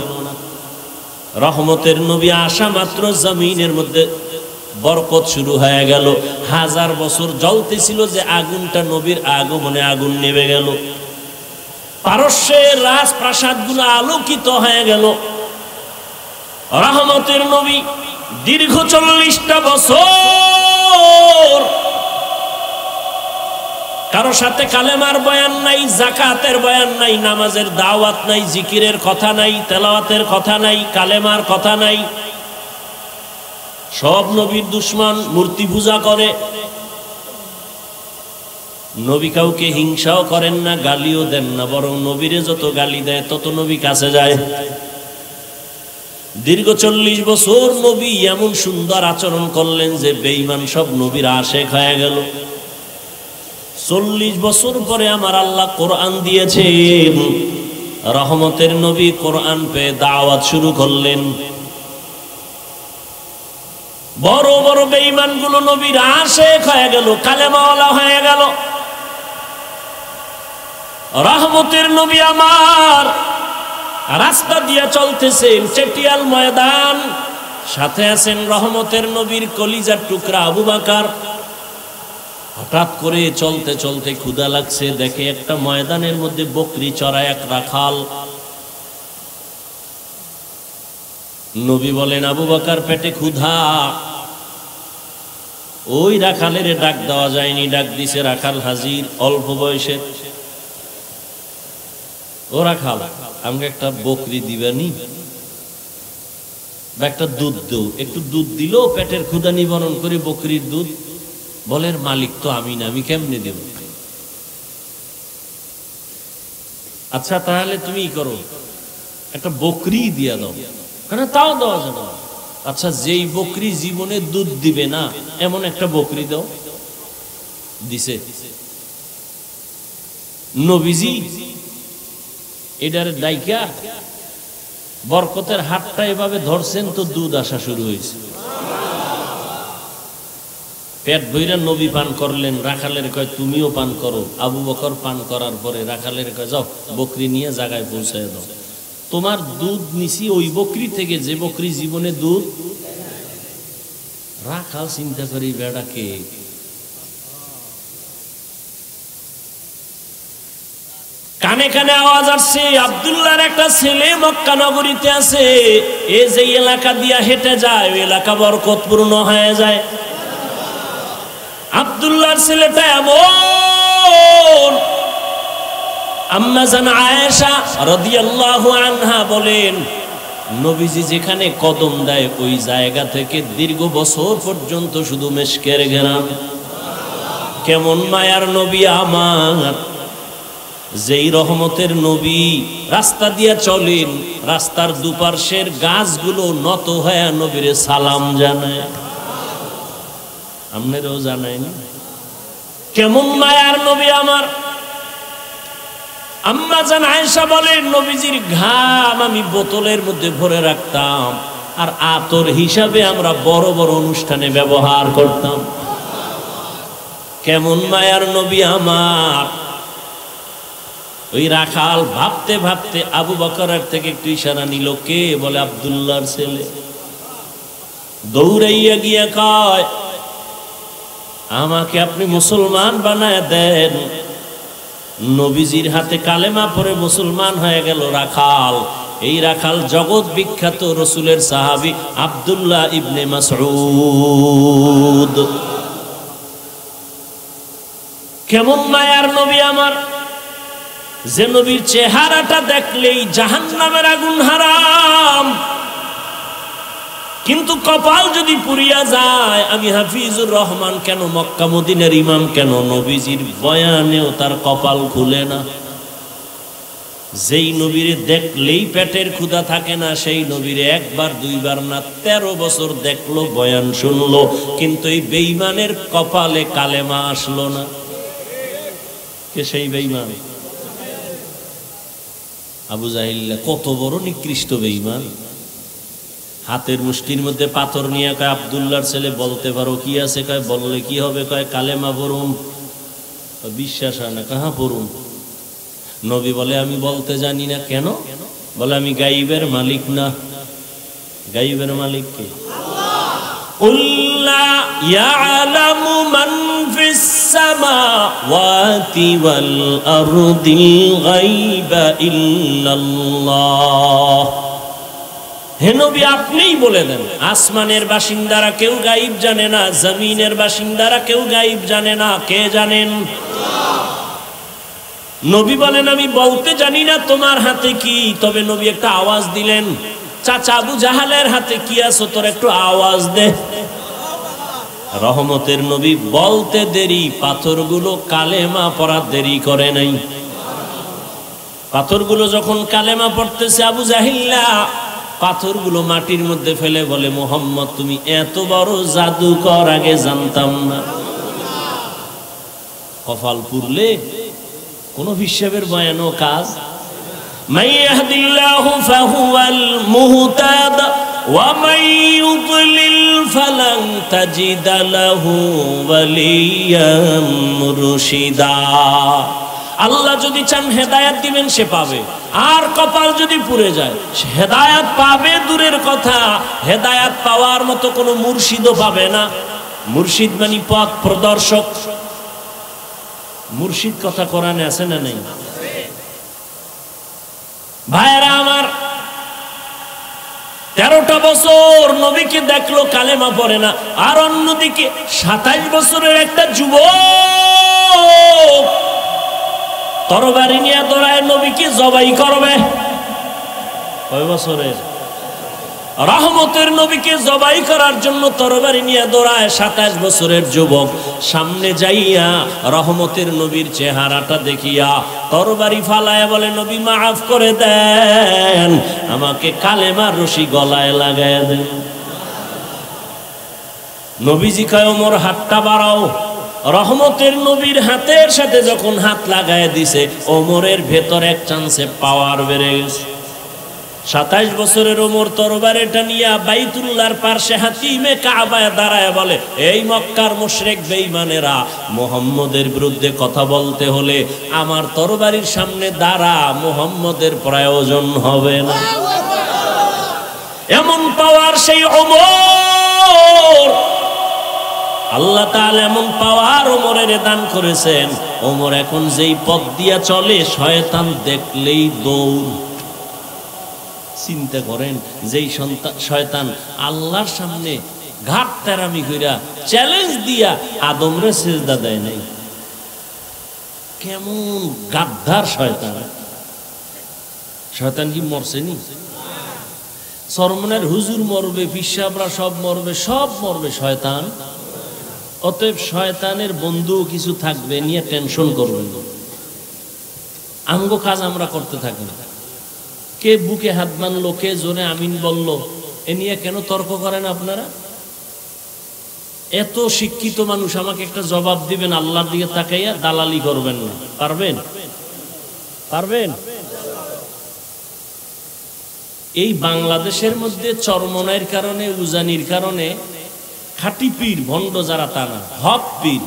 রহমতের নবী আসা মাত্র জমিনের মধ্যে বরকত শুরু হয়ে গেল। 1000 বছর জ্বলতেছিল যে আগুনটা, নবীর আগমনে আগুন নেমে গেল। পারস্যের রাজপ্রাসাদগুলো আলোকিত হয়ে গেল। রহমতের নবী দীর্ঘ 40টা বছর কারো সাথে কালেমার বয়ান নাই, যাকাতের বয়ান নাই, নামাজের দাওয়াত নাই, জিকিরের কথা নাই, তেলাওয়াতের কথা নাই, কালেমার কথা নাই। সব নবীর দুশমন, মূর্তি পূজা করে। নবী কাউকে হিংসাও করেন না, গালিও দেন না, বরং নবীরে যত গালি দেয় তত নবী কাছে যায়। দীর্ঘ 40 বছর নবী এমন সুন্দর আচরণ করলেন যে বেঈমান সব নবীর আশেক হয়ে গেল। 40 বছর পরে আমার আল্লাহ কোরআন দিয়েছেন। রহমতের নবী কোরআন পেয়ে দাওয়াত শুরু করলেন। বড় বড় বেঈমান গুলো নবীর আশেক হয়ে গেল, কালেমাওয়ালা হয়ে গেল। রহমতের নবী আমার রাস্তা দিয়ে চলতেছেন, চেটিয়াল ময়দান, সাথে আছেন রহমতের নবীর কলিজার টুকরা আবু বকর। হঠাৎ করে চলতে চলতে ক্ষুধা লাগছে, দেখে একটা ময়দানের মধ্যে বকরি চড়ায় এক রাখাল। নবী বলেন, আবু বকর পেটে ক্ষুধা। ওই রাখালের ডাক দেওয়া যায়নি, ডাক দিছে রাখাল হাজির, অল্প বয়সের। ও রাখাল, আমাকে একটা বকরি দিবেনি বা একটা দুধ দেও। একটু দুধ দিল, পেটের ক্ষুধা নিবারণ করে বকরির দুধ। বলের মালিক তো আমি না, আমি কেমনে দেব? আচ্ছা তাহলে তুমি করো, একটা বকরি দিয়া দাও। কারণ তাও দেওয়া যাবে না। আচ্ছা, যেই বকরি জীবনে দুধ দিবে না এমন একটা বকরি দাও। দিছে। নবীজি এটার ডাইকা বরকতের হাতটা এভাবে ধরছেন তো দুধ আসা শুরু হয়েছে। পেট ভইরা নবী পান করলেন। রাখালের কয় তুমিও পান করো। আবু বকর পান করার পরে রাখালের কয় যাও বকরি নিয়ে জায়গায় পৌঁছায় দাও। তোমার দুধ নিছি ওই বকরি থেকে যে বকরি জীবনে দুধ। রাখাল চিন্তা করি বেড়াকে কানে কানে আওয়াজ আসছে, আব্দুল্লাহর একটা ছেলে মক্কা নগরীতে আছে। এ যে এলাকা দিয়া হেঁটে যায় ওই এলাকা বরকতপূর্ণ হয়ে যায়। আব্দুল্লাহর ছেলেটা এমন। আম্মা জান আয়েশা রাদিয়াল্লাহু আনহা বলেন, নবীজি যেখানে কদম দেয় ওই জায়গা থেকে দীর্ঘ বছর পর্যন্ত শুধু মেশকের ঘেরান। কেমন মায়ার নবী আমার। যেই রহমতের নবী রাস্তা দিয়া চলেন, রাস্তার দুপার্শ্বের গাছগুলো নত হয়ে নবীরে সালাম জানায়। আপনারাও জানাইনি কেমন মায়ার নবী আমার। আম্মা জান আয়েশা বলেন, নবীজির ঘাম আমি বোতলের মধ্যে ভরে রাখতাম, আর আতর হিসাবে আমরা বড় বড় অনুষ্ঠানে ব্যবহার করতাম। কেমন মায়ার নবী আমার। ওই রাখাল ভাবতে ভাবতে আবু বকরের থেকে একটু ইশারা নিল। কে? বলে আব্দুল্লাহর ছেলে। দৌড়াইয়া গিয়া কয়, আমাকে আপনি মুসলমান বানায় দেন। নবীজির হাতে কালেমা পড়ে মুসলমান হয়ে গেল রাখাল। এই রাখাল জগৎ বিখ্যাত রসুলের সাহাবী আব্দুল্লাহ ইবনে মাসউদ। কেমন মায়ার নবী আমার, যে নবীর চেহারাটা দেখলেই জাহান্নামের আগুন হারাম, কিন্তু কপাল যদি পুড়িয়া যায়। আমি হাফিজুর রহমান কেন, মক্কা মদিনার ইমাম কেন, নবীজির বয়ানেও তার কপাল খুলে না। যেই নবীরে দেখলেই পেটের ক্ষুধা থাকে না, সেই নবীরে একবার দুইবার না 13 বছর দেখলো, বয়ান শুনলো, কিন্তু এই বেঈমানের কপালে কালেমা আসলো না। কে সেই বেঈমান? আবু জাহিল। কত বড় নিকৃষ্ট বেঈমান! হাতের মুষ্টির মধ্যে পাথর নিয়ে কয়, আব্দুল্লাহর ছেলে বলতে পারো কি আছে? কয় বললে কি হবে? কয় কালেমা পড়ুন। বিশ্বাস হয় না, কাহা পড়ুন? নবী বলে আমি বলতে জানি না। কেন? বলে আমি গাইবের মালিক না। গাইবের মালিক কে? আল্লাহ। ইয়ালামু মান ফিস সামাওয়াতি ওয়াল আরদিল গায়বা ইল্লাল্লাহ। হে নবী আপনিই বলে দেন, আসমানের বাসিন্দারা কেউ গায়েব জানে না, জমিনের বাসিন্দারা কেউ গায়েব জানে না। কে জানেন? নবী বলেন আমি বলতে জানি না, তোমার হাতে কি? তবে নবী একটা আওয়াজ দিলেন, চাচা আবু জাহালের হাতে কি আছে তোর একটু আওয়াজ দে। রহমতের নবী বলতে দেরি, পাথরগুলো কালেমা পড়ার দেরি করে নাই। পাথরগুলো যখন কালেমা পড়তেছে, আবু জাহিল্লা পাথরগুলো মাটির মধ্যে ফেলে বলে, মুহাম্মদ তুমি এত বড় জাদুকর, আগে জানতাম না। কপাল পুরলে কোন হিসাবের বয়ানও কাজ। মান ইয়াহদিল্লাহু ফাহুয়াল মুহতাদ ওয়া মান ইউদ্লিল ফালান তাজিদা লাহু ওয়ালিয়াম মুরশিদা। আল্লাহ যদি চান হেদায়েত দিবেন, সে পাবে। আর কপাল যদি পুড়ে যায়, হেদায়েত পাবে দূরের কথা, হেদায়েত পাওয়ার মতো কোনো মুর্শিদও পাবে না। মুর্শিদ মানে পথ প্রদর্শক। মুর্শিদ কথা কোরআনে আছে না নেই? ভাইরা আমার, 13টা বছর নবীকে দেখলো, কালেমা পড়ে না। আর অন্যদিকে 27 বছরের একটা যুবক তরবারি নিয়ে দৌড়ায় নবীকে জবাই করবে। কয় বছরের? রহমতের নবীকে জবাই করার জন্য তরবারি নিয়ে দৌড়ায় 27 বছরের যুবক। সামনে যাইয়া রহমতের নবীর চেহারাটা দেখিয়া তরবারি ফালায় বলে, নবী মাফ করে দেন, আমাকে কালেমার রশি গলায় লাগায় দেন। নবীজি কয় ওমর হাতটা বাড়াও। রহমতের নবীর হাতের সাথে যখন হাত লাগায় দিছে, ওমরের ভেতর এক চান্সে পাওয়ার বেড়ে গেছে। 27 বছরের ওমর তরবারিটা নিয়ে বাইতুল্লাহর পাশে হাতিমে কাবায় দাঁড়ায় বলে, এই মক্কার মুশরিক বেঈমানেরা, মুহাম্মদের বিরুদ্ধে কথা বলতে হলে আমার তরবারির সামনে দাঁড়া, মুহাম্মদের প্রয়োজন হবে না। এমন পাওয়ার সেই ওমর। আল্লাহ তাআলা এমন পাওয়ার ওমরের দান করেছেন, ওমর এখন যেই পথ দিয়া চলে, শয়তান দেখলেই দৌড়। চিন্তা করেন, যেই শয়তান আল্লাহর সামনে ঘাট তেরামি কইরা চ্যালেঞ্জ দিয়া আদমরে সিজদা দেয় নাই, কেমন গাদ্দার শয়তান! শয়তান কি মরছেনি? চরমনের হুজুর মরবে, পিসাবরা সব মরবে, সব মরবে, শয়তান। অতএব শয়তানের বন্ধু কিছু থাকবে, নিয়ে টেনশন করবেন। আমগো কাজ আমরা করতে থাকি। কে বুকে হাত বানলো, কে জোরে আমিন বলল, এ নিয়ে কেন তর্ক করেন আপনারা? এত শিক্ষিত মানুষ, আমাকে একটা জবাব দিবেন আল্লাহর দিকে তাকাইয়া, দালালি করবেন না। পারবেন? পারবেন? এই বাংলাদেশের মধ্যে চরমনাইয়ের কারণে, উজানির কারণে, খাঁটি পীর ভণ্ড যারা, তারা হক পীর,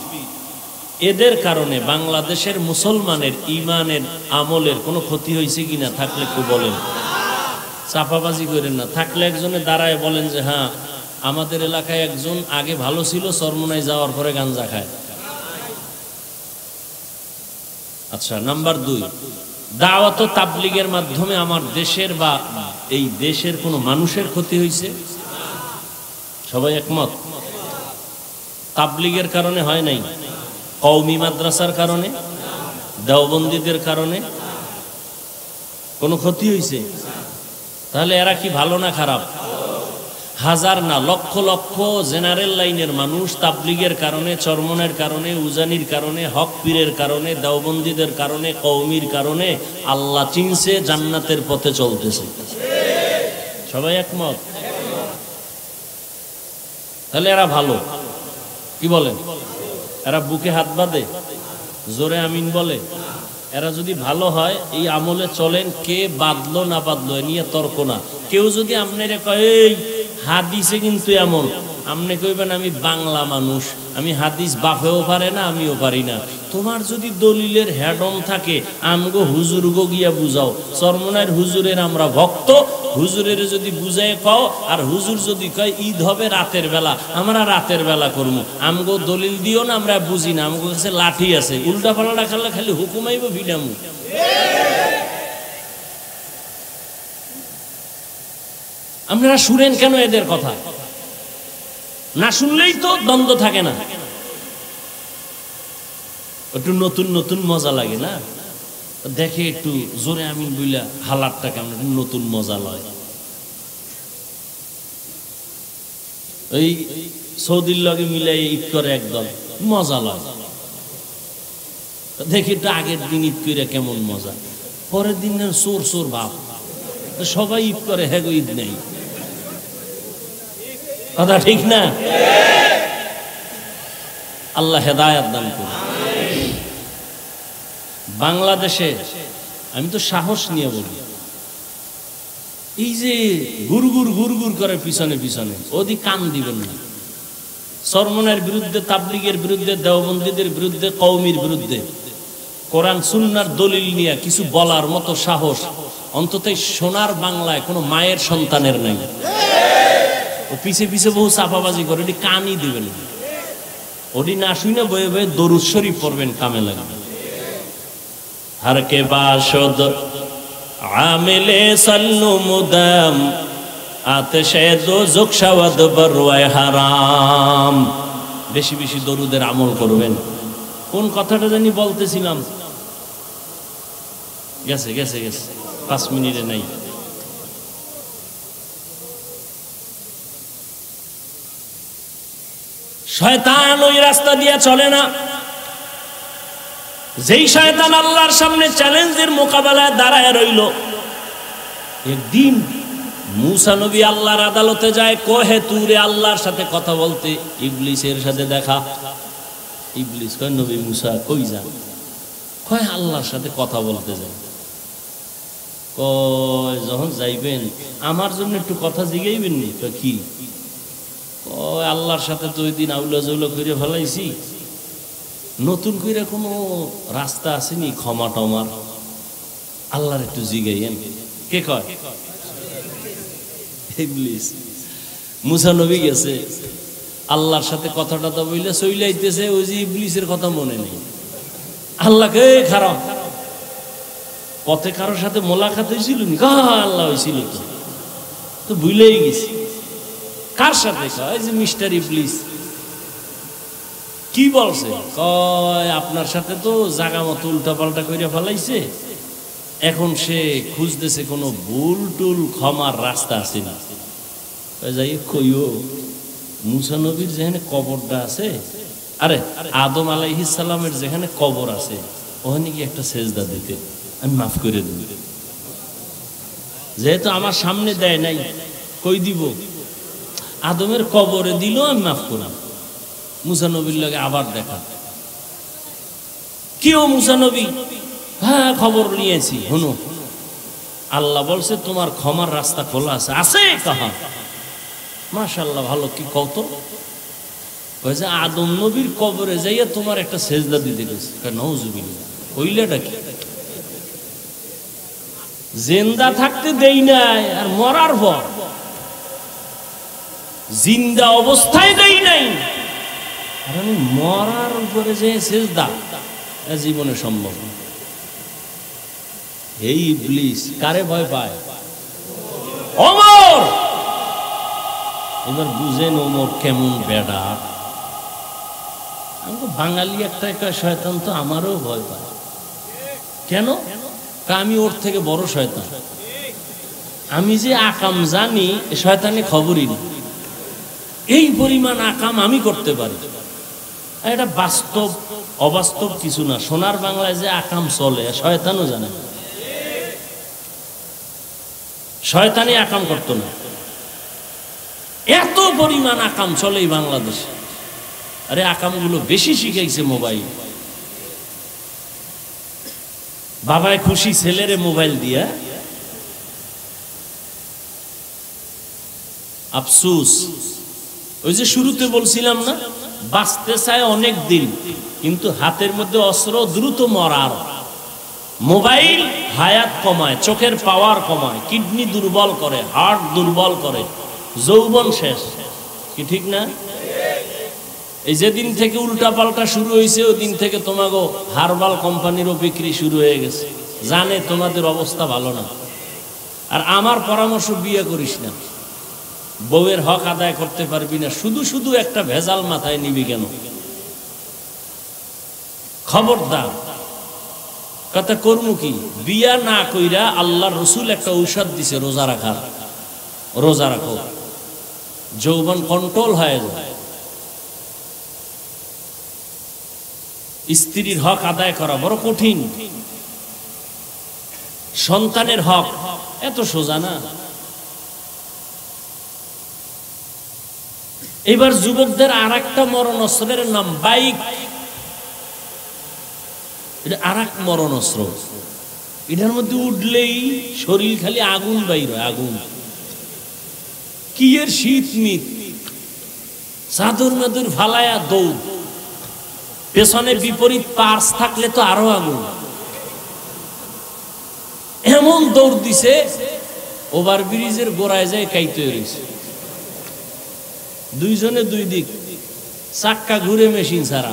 এদের কারণে বাংলাদেশের মুসলমানের ইমানের আমলের কোনো ক্ষতি হয়েছে কিনা থাকলে কেউ বলেন। চাপাবাজি করেন না। থাকলে একজনে দাঁড়ায় বলেন যে হ্যাঁ, আমাদের এলাকায় একজন আগে ভালো ছিল, চরমনাই যাওয়ার পরে গাঞ্জা খায়। আচ্ছা, নাম্বার 2, দাওয়াত ও তাবলীগের মাধ্যমে আমার দেশের বা এই দেশের কোনো মানুষের ক্ষতি হয়েছে? সবাই একমত? তাবলীগের কারণে হয় নাই, কওমি মাদ্রাসার কারণে, দেওবন্দীদের কারণে কোনো ক্ষতি হয়েছে? তাহলে এরা কি ভালো না খারাপ? হাজার না লক্ষ লক্ষ জেনারেল লাইনের মানুষ তাবলিগের কারণে, চরমনের কারণে, উজানির কারণে, হক পীরের কারণে, দেওবন্দীদের কারণে, কওমির কারণে আল্লাহ চিনছে, জান্নাতের পথে চলতেছে। সবাই একমত? তাহলে এরা ভালো, কি বলেন? এরা বুকে হাত বাঁধে, জোরে আমিন বলে। এরা যদি ভালো হয় এই আমলে চলেন, কে বাঁধলো না বাঁধলো এ নিয়ে তর্ক না। কেউ যদি আপনারা কয় এই হাদিসে কিন্তু এমন, আপনি কইবেন আমি বাংলা মানুষ, আমি হাদিস বাফেও পারে না, আমিও পারি না। তোমার যদি দলিলের হেডম থাকে আমগো হুজুর গো গিয়া বুঝাও। চরমনার হুজুরের আমরা ভক্ত, হুজুরের যদি বুঝায় কও, আর হুজুর যদি কয় ঈদ হবে রাতের বেলা, আমরা রাতের বেলা করবো। আমগো দলিল দিও না, আমরা বুঝি না, আমগো কাছে লাঠি আছে, উল্টা পাল্টা খেলে খালি হুকুমাইব ভিডামু। আপনারা শুনেন কেন এদের কথা? না শুনলেই তো দ্বন্দ্ব থাকে না, একটু নতুন নতুন মজা লাগে না? দেখে একটু জোরে আমিন বইলা হালাতটা কেমন নতুন মজা লয়। ওই সৌদির লগে মিলাই ঈদ করে একদল মজা লয়, দেখি একটু আগের দিন ঈদ করে কেমন মজা, পরের দিন চোর চোর ভাব, সবাই ঈদ করে, হ্যাঁ ঈদ নেই। কথা ঠিক না? আল্লাহ হেদায়েত দান করুন। বাংলাদেশে আমি তো সাহস নিয়ে বলি, এই যে গুরগুর গুরগুর করে পিছনে পিছনে ওদিক কান দিবেন না। চরমনের বিরুদ্ধে, তাবলিগের বিরুদ্ধে, দেওবন্দীদের বিরুদ্ধে, কওমির বিরুদ্ধে কোরআন সুন্নাহর দলিল নিয়ে কিছু বলার মতো সাহস অন্তত সোনার বাংলায় কোনো মায়ের সন্তানের নাই। ও পিছে পিছে বহু চাপাবাজি করে, ওটি কানই দিবেন না। ওটি না শুনে বয়ে বয়ে দরুদ শরীফ পড়বেন, কামে লাগবে। हर के बाशुद आमिले सल्लु मुदम आतिशे दोज़ख शवद बरवाए হারাম। বেশি বেশি দরুদের আমল করবেন। কোন কথাটা জানি বলতেছিলাম, গেছে গেছে গেছে 5 মিনিটে নাই। শয়তান ওই রাস্তা দিয়ে চলে না, যেই শয়তান আল্লাহর সামনে চ্যালেঞ্জের মোকাবেলায় দাঁড়ায় রইল। একদিন মুসা নবী আল্লাহর আদালতে যায়, কোহে তুরে আল্লাহর সাথে কথা বলতে, ইবলিসের সাথে দেখা। ইবলিস কয় নবী মুসা কই যান? কয় আল্লাহর সাথে কথা বলতে যান। কয় যখন যাইবেন আমার জন্য একটু কথা জিগাইবেন নি? কয় কি? কয় আল্লাহর সাথে তো ওই দিন আউলা জৌলা করে ফেলাইছি, নতুন করে কোনো রাস্তা আসেনি ক্ষমা টমার, আল্লাহর একটু জিগাইয়েন। কে কয়? ইবলিস। মুসা নবী গেছে আল্লাহর সাথে কথাটা তো বইলে চইলাইতেছে, ওই যে ইবলিসের কথা মনে নেই। আল্লাহকে খারাপ পথে কারোর সাথে মোলাকাত হয়েছিল নি? আল্লাহ হয়েছিল তো ভুলেই গেছি। কার সাথে? কয় যে মিস্টার ইবলিস। কি বলছে? কয় আপনার সাথে তো জাগা মতো উল্টা পাল্টা করে ফেলাইছে, এখন সে খুঁজতেছে কোনো ভুল টুল ক্ষমার রাস্তা আছে না। যাই কইও মুসা নবীর যেখানে কবরটা আছে, আরে আদম আলাইহিস সালামের যেখানে কবর আছে, ওখানে কি একটা সেজদা দিতে, আমি মাফ করে দেব। যেহেতু আমার সামনে দেয় নাই, কই দিব? আদমের কবরে দিল, আমি মাফ করলাম। মুসা নবীর লগে আবার দেখা। কেউ মুসা নবী? হ্যাঁ খবর নিয়েছি, শুনো আল্লাহ বলছে তোমার ক্ষমার রাস্তা খোলা আছে। আছে কাহা? মাশাআল্লাহ, ভালো, কি কত? কইছে আদম নবীর কবরে যাইয়া তোমার একটা সেজদা দিতে গেছে। নাউজুবিল্লাহ, কইলাটা কি? জিন্দা থাকতে দেই নাই, আর মরার পর জিন্দা অবস্থায় দেই নাই, আর আমি মরার উপরে যে সেজদা, জীবনে সম্ভব। এই ইবলিস কারে ভয় পায়? ওমর। এবার বুঝেন ওমর কেমন বেড়া। আমি তো বাঙালি একটা শয়তান, তো আমারও ভয় পায়। কেন? আমি ওর থেকে বড় শয়তান। আমি যে আকাম জানি, শয়তানি খবরই নেই। এই পরিমাণ আকাম আমি করতে পারি। এটা বাস্তব, অবাস্তব কিছু না। সোনার বাংলায় যে আকাম চলে শয়তানও জানে, শয়তানি আকাম করতো না। এত পরিমাণ আকাম চলে এই বাংলাদেশে। আরে আকামগুলো বেশি শিখাইছে মোবাইল। বাবায় খুশি ছেলেরে মোবাইল দিয়া, আফসুস ওই যে শুরুতে বলছিলাম না, বাঁচতে চায় অনেক দিন কিন্তু হাতের মধ্যে অস্ত্র, দ্রুত মরার। মোবাইল হায়াত কমায়, চোখের পাওয়ার কমায়, কিডনি দুর্বল করে, হার্ট দুর্বল করে, যৌবন শেষ। কি ঠিক না? এই যেদিন থেকে উল্টা পাল্টা শুরু হয়েছে ওই দিন থেকে তোমাগো হারবাল কোম্পানিরও বিক্রি শুরু হয়ে গেছে। জানে তোমাদের অবস্থা ভালো না। আর আমার পরামর্শ, বিয়ে করিস না, বউয়ের হক আদায় করতে পারবি না, শুধু শুধু একটা ভেজাল মাথায় নিবি কেন? খবরদার। কথা করবো কি? বিয়া না কইরা আল্লাহর রসুল একটা ঔষধ দিছে রোজা রাখার। রোজা রাখো, যৌবন কন্ট্রোল হয়ে যায়। স্ত্রীর হক আদায় করা বড় কঠিন। সন্তানের হক এত সোজা না। এবার যুবকদের আর একটা মরণ অস্ত্রের নাম বাইক। এটা আর এক মরণ অস্ত্র। এটার মধ্যে উঠলেই শরীর খালি আগুন বাইর হয়, আগুন। কি এর শীত মিত, চাদর মাদুর ফালায়া দৌড়। পেছনে বিপরীত পার্স থাকলে তো আরো আগুন। এমন দৌড় দিছে, ওভার ব্রিজের গোড়ায় যায় কাইতে রয়েছে। দুইজনে দুই দিক, চাক্কা ঘুরে মেশিন ছাড়া।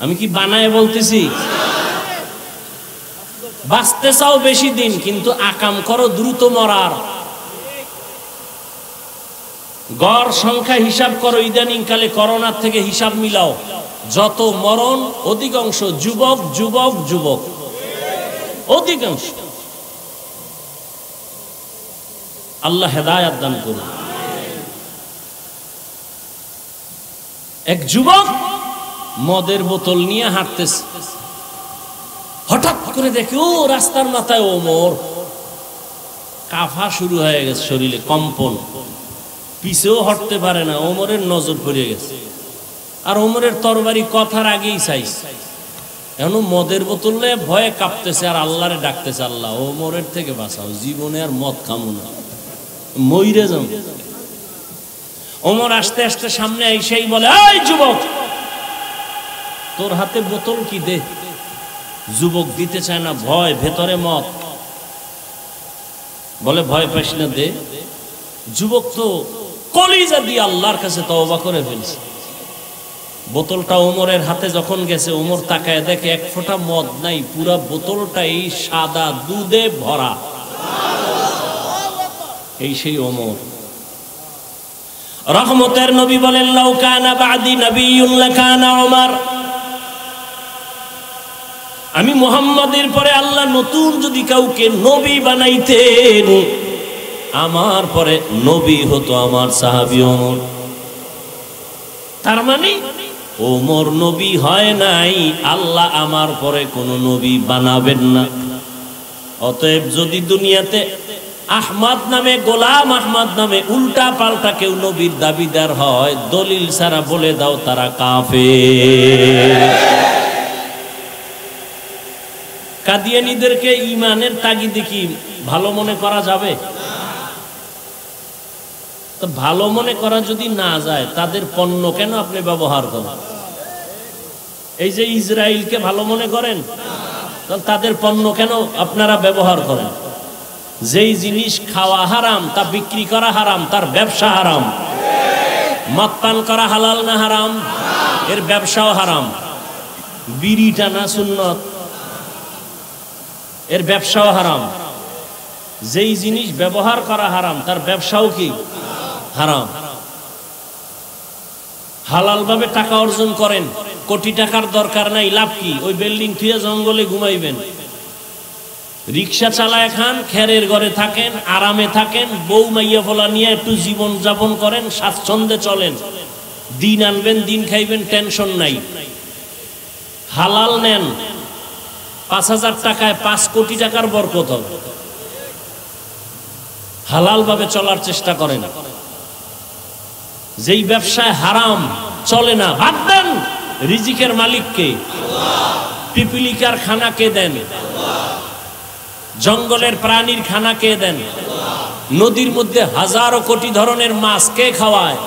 আমি কি বানায় বলতেছি? বাঁচতে চাও বেশি দিন কিন্তু আকাম করো দ্রুত মরার। গড় সংখ্যা হিসাব করো, ইদানিং কালে করোনার থেকে হিসাব মিলাও, যত মরণ অধিকাংশ যুবক যুবক যুবক, অধিকাংশ। আল্লাহ হেদায়েত দান করুন। এক যুবক মদের বোতল নিয়ে হাঁটতেছে, হঠাৎ করে দেখে ও রাস্তার মাথায় ওমর। কাফা শুরু হয়ে গেছে, শরীরে কম্পন, পিছেও হটতে পারে না। ওমরের নজর পড়ে গেছে, আর ওমরের তরবারি কথার আগেই চাইছে। এখন মদের বোতল নিয়ে ভয়ে কাঁপতেছে আর আল্লাহরে ডাকতেছে, আল্লাহ ওমরের থেকে বাঁচাও, জীবনে আর মদ খামু না, মইরে যাও। ওমর আস্তে আস্তে সামনে এসেই বলে, এই যুবক, তোর হাতে বোতল কি, দে। যুবক দিতে চায় না, ভয়, ভেতরে মদ। বলে, ভয় পাইস না, দে। যুবক তো কলিজা দিয়ে আল্লাহর কাছে তওবা করে ফেলছে। বোতলটা ওমরের হাতে যখন গেছে, ওমর তাকায় দেখে এক ফোঁটা মদ নাই, পুরা বোতলটা এই সাদা দুধে ভরা। এই সেই ওমর। রহমতের নবী বলেন, লাউ কানা বাদি নবিয়্যুন লাকানা ওমর। আমি মুহাম্মাদের পরে আল্লাহ নতুন যদি কাউকে নবী বানাইতেন, আমার পরে নবী হতো আমার সাহাবী ওমর। তার মানে ওমর নবী হয় নাই, আল্লাহ আমার পরে কোন নবী বানাবেন না। অতএব যদি দুনিয়াতে আহমদ নামে, গোলাম আহমদ নামে উল্টা পাল্টা কেউ নবীর দাবিদার হয়, দলিল ছাড়া বলে দাও তারা কাফের। কাদিয়ানীদেরকে ঈমানের তাগিদে কি ভালো মনে করা যাবে? তো ভালো মনে করা যদি না যায়, তাদের পণ্য কেন আপনি ব্যবহার করেন? এই যে ইসরায়েলকে ভালো মনে করেন, তাদের পণ্য কেন আপনারা ব্যবহার করেন? যেই জিনিস খাওয়া হারাম তা বিক্রি করা হারাম, তার ব্যবসা হারাম। মদ পান করা হালাল না হারাম? এর ব্যবসাও হারাম। বিড়ি টানা সুন্নত, এর ব্যবসাও হারাম। যেই জিনিস ব্যবহার করা হারাম, তার ব্যবসাও কি হারাম। হালাল ভাবে টাকা অর্জন করেন, কোটি টাকার দরকার নাই, লাভ কি? ওই বিল্ডিং থুয়ে জঙ্গলে ঘুমাইবেন, রিক্সা চালায় খান, খেরের ঘরে থাকেন, আরামে থাকেন, বউ মাইয়া ফলা নিয়ে একটু জীবন যাপন করেন, স্বাচ্ছন্দ্যে চলেন, দিন আনবেন দিন খাইবেন, টেনশন নাই। হালাল নেন, 5,000 টাকায় 5 কোটি টাকার বরকত হবে। হালাল ভাবে চলার চেষ্টা করেন। যেই ব্যবসায় হারাম চলে না, বাদ দেন। রিজিকের মালিককে, পিপিলিকার খানা কে দেন? জঙ্গলের প্রাণীর খানা কে দেন? নদীর মধ্যে হাজারো কোটি ধরনের মাছ কে খাওয়ায়?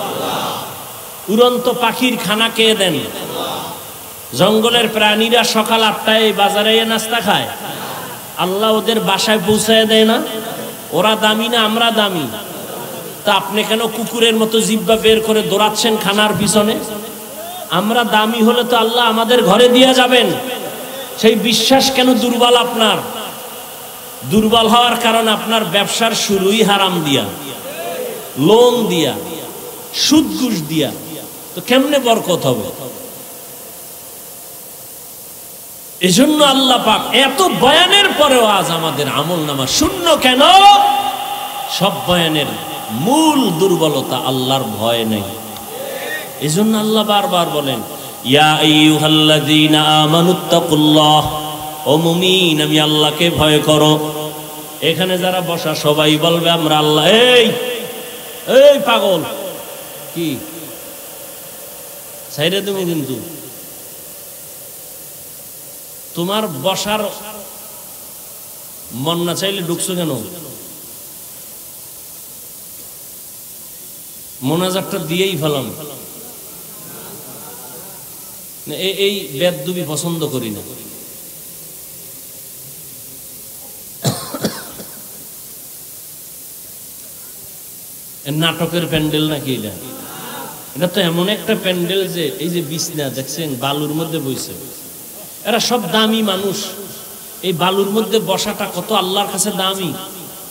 উড়ন্ত পাখির খানা কে দেন? জঙ্গলের প্রাণীরা সকাল 8টায় বাজারে নাস্তা খায়, আল্লাহ ওদের বাসায় পৌঁছায় দেয় না? ওরা দামি না আমরা দামি? তা আপনি কেন কুকুরের মতো জিহ্বা বের করে দৌড়াচ্ছেন খানার পিছনে? আমরা দামি হলে তো আল্লাহ আমাদের ঘরে দিয়ে যাবেন। সেই বিশ্বাস কেন দুর্বল আপনার? দুর্বল হওয়ার কারণ আপনার ব্যবসার শুরুই হারাম দিয়া, লোন দিয়া, সুদ ঘুষ দিয়া, তো কেমনে বরকত হবে? এজন্য আল্লাহ পাক এত বয়ানের পরেও আজ আমাদের আমলনামা শূন্য কেন? সব বয়ানের মূল দুর্বলতা আল্লাহর ভয় নেই। এজন্য আল্লাহ বারবার বলেন, ইয়া আইয়ুহাল্লাযীনা আমানুত্তাকুল্লাহ, ও মুমিন আমি আল্লাহকে ভয় করো। এখানে যারা বসা সবাই বলবে আমরা আল্লাহ, এই এই পাগল কি ছাইরে তুমি, কিন্তু তোমার বসার মন না চাইলে ঢুকছো কেন? মোনাজাতটা দিয়েই ফেলাম। এই বেদবি পছন্দ করি না। নাটকের প্যান্ডেল নাকি এটা? এটা তো এমন একটা প্যান্ডেল যে এই যে বিছনা দেখছেন বালুর মধ্যে বইছে, এরা সব দামি মানুষ। এই বালুর মধ্যে বসাটা কত আল্লাহর কাছে দামি।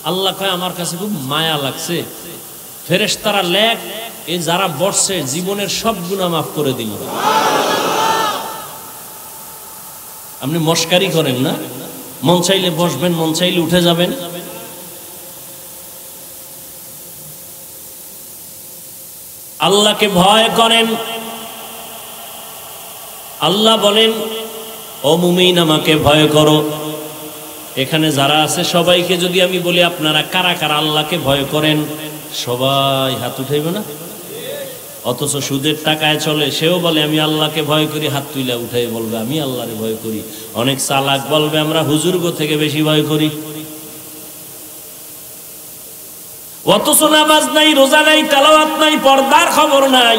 আল্লাহ কয় আমার কাছে খুব মায়া লাগছে, ফেরেশতারা লেখ এই যারা বসছে জীবনের সব গুনাহ মাফ করে দিল। আপনি মস্কারি করেন না? মন চাইলে বসবেন, মন চাইলে উঠে যাবেন। আল্লাহকে ভয় করেন। আল্লাহ বলেন, ও মুমিন আমাকে ভয় করো। এখানে যারা আছে সবাইকে যদি আমি বলি আপনারা কারা কারা আল্লাহকে ভয় করেন, সবাই হাত উঠাইবে না? অথচ সুদের টাকায় চলে, সেও বলে আমি আল্লাহকে ভয় করি, হাত তুলে উঠাই বলবে আমি আল্লাহরে ভয় করি। অনেক চালাক বলবে আমরা হুজুরগো থেকে বেশি ভয় করি। অথচ নামাজ নাই, রোজা নাই, তেলাওয়াত নাই, পর্দার খবর নাই।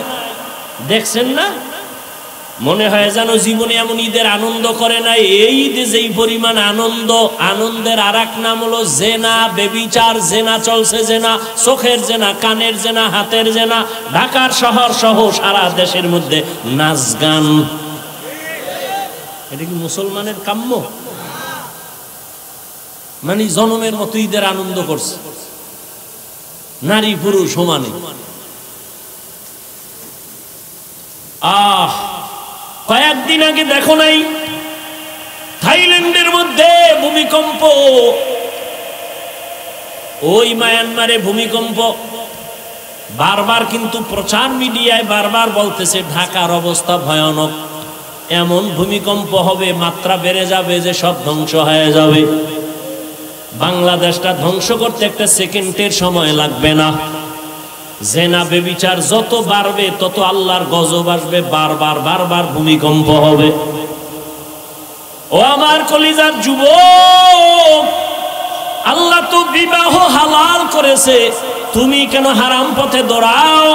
দেখছেন না? মনে হয় যেন জীবনে এমন ঈদের আনন্দ করে নাই। এই ঈদে যেই পরিমাণ আনন্দ, আনন্দের আর এক নাম হলো জেনা, বেবিচার। জেনা চলছে, জেনা, চোখের জেনা, কানের জেনা, হাতের জেনা। ঢাকার শহর সহ সারা দেশের মধ্যে নাচ গান। এটা কি মুসলমানের কাম্য? মানে জনমের মতো ঈদের আনন্দ করছে, নারী পুরুষ সমানে। কয়েকদিন আগে দেখো নাই থাইল্যান্ডের মধ্যে ভূমিকম্প? ওই মায়ানমারে ভূমিকম্প। বারবার কিন্তু প্রচার মিডিয়ায় বারবার বলতেছে ঢাকার অবস্থা ভয়ানক, এমন ভূমিকম্প হবে, মাত্রা বেড়ে যাবে যে সব ধ্বংস হয়ে যাবে। বাংলাদেশটা ধ্বংস করতে একটা সেকেন্ডের সময় লাগবে না। জেনা বেবিচার যত বাড়বে তত আল্লাহর গজব আসবে, বারবার বারবার ভূমিকম্প হবে। ও আমার কলিজার যুবক, আল্লাহ তো বিবাহ হালাল করেছে, তুমি কেন হারাম পথে দৌড়াও?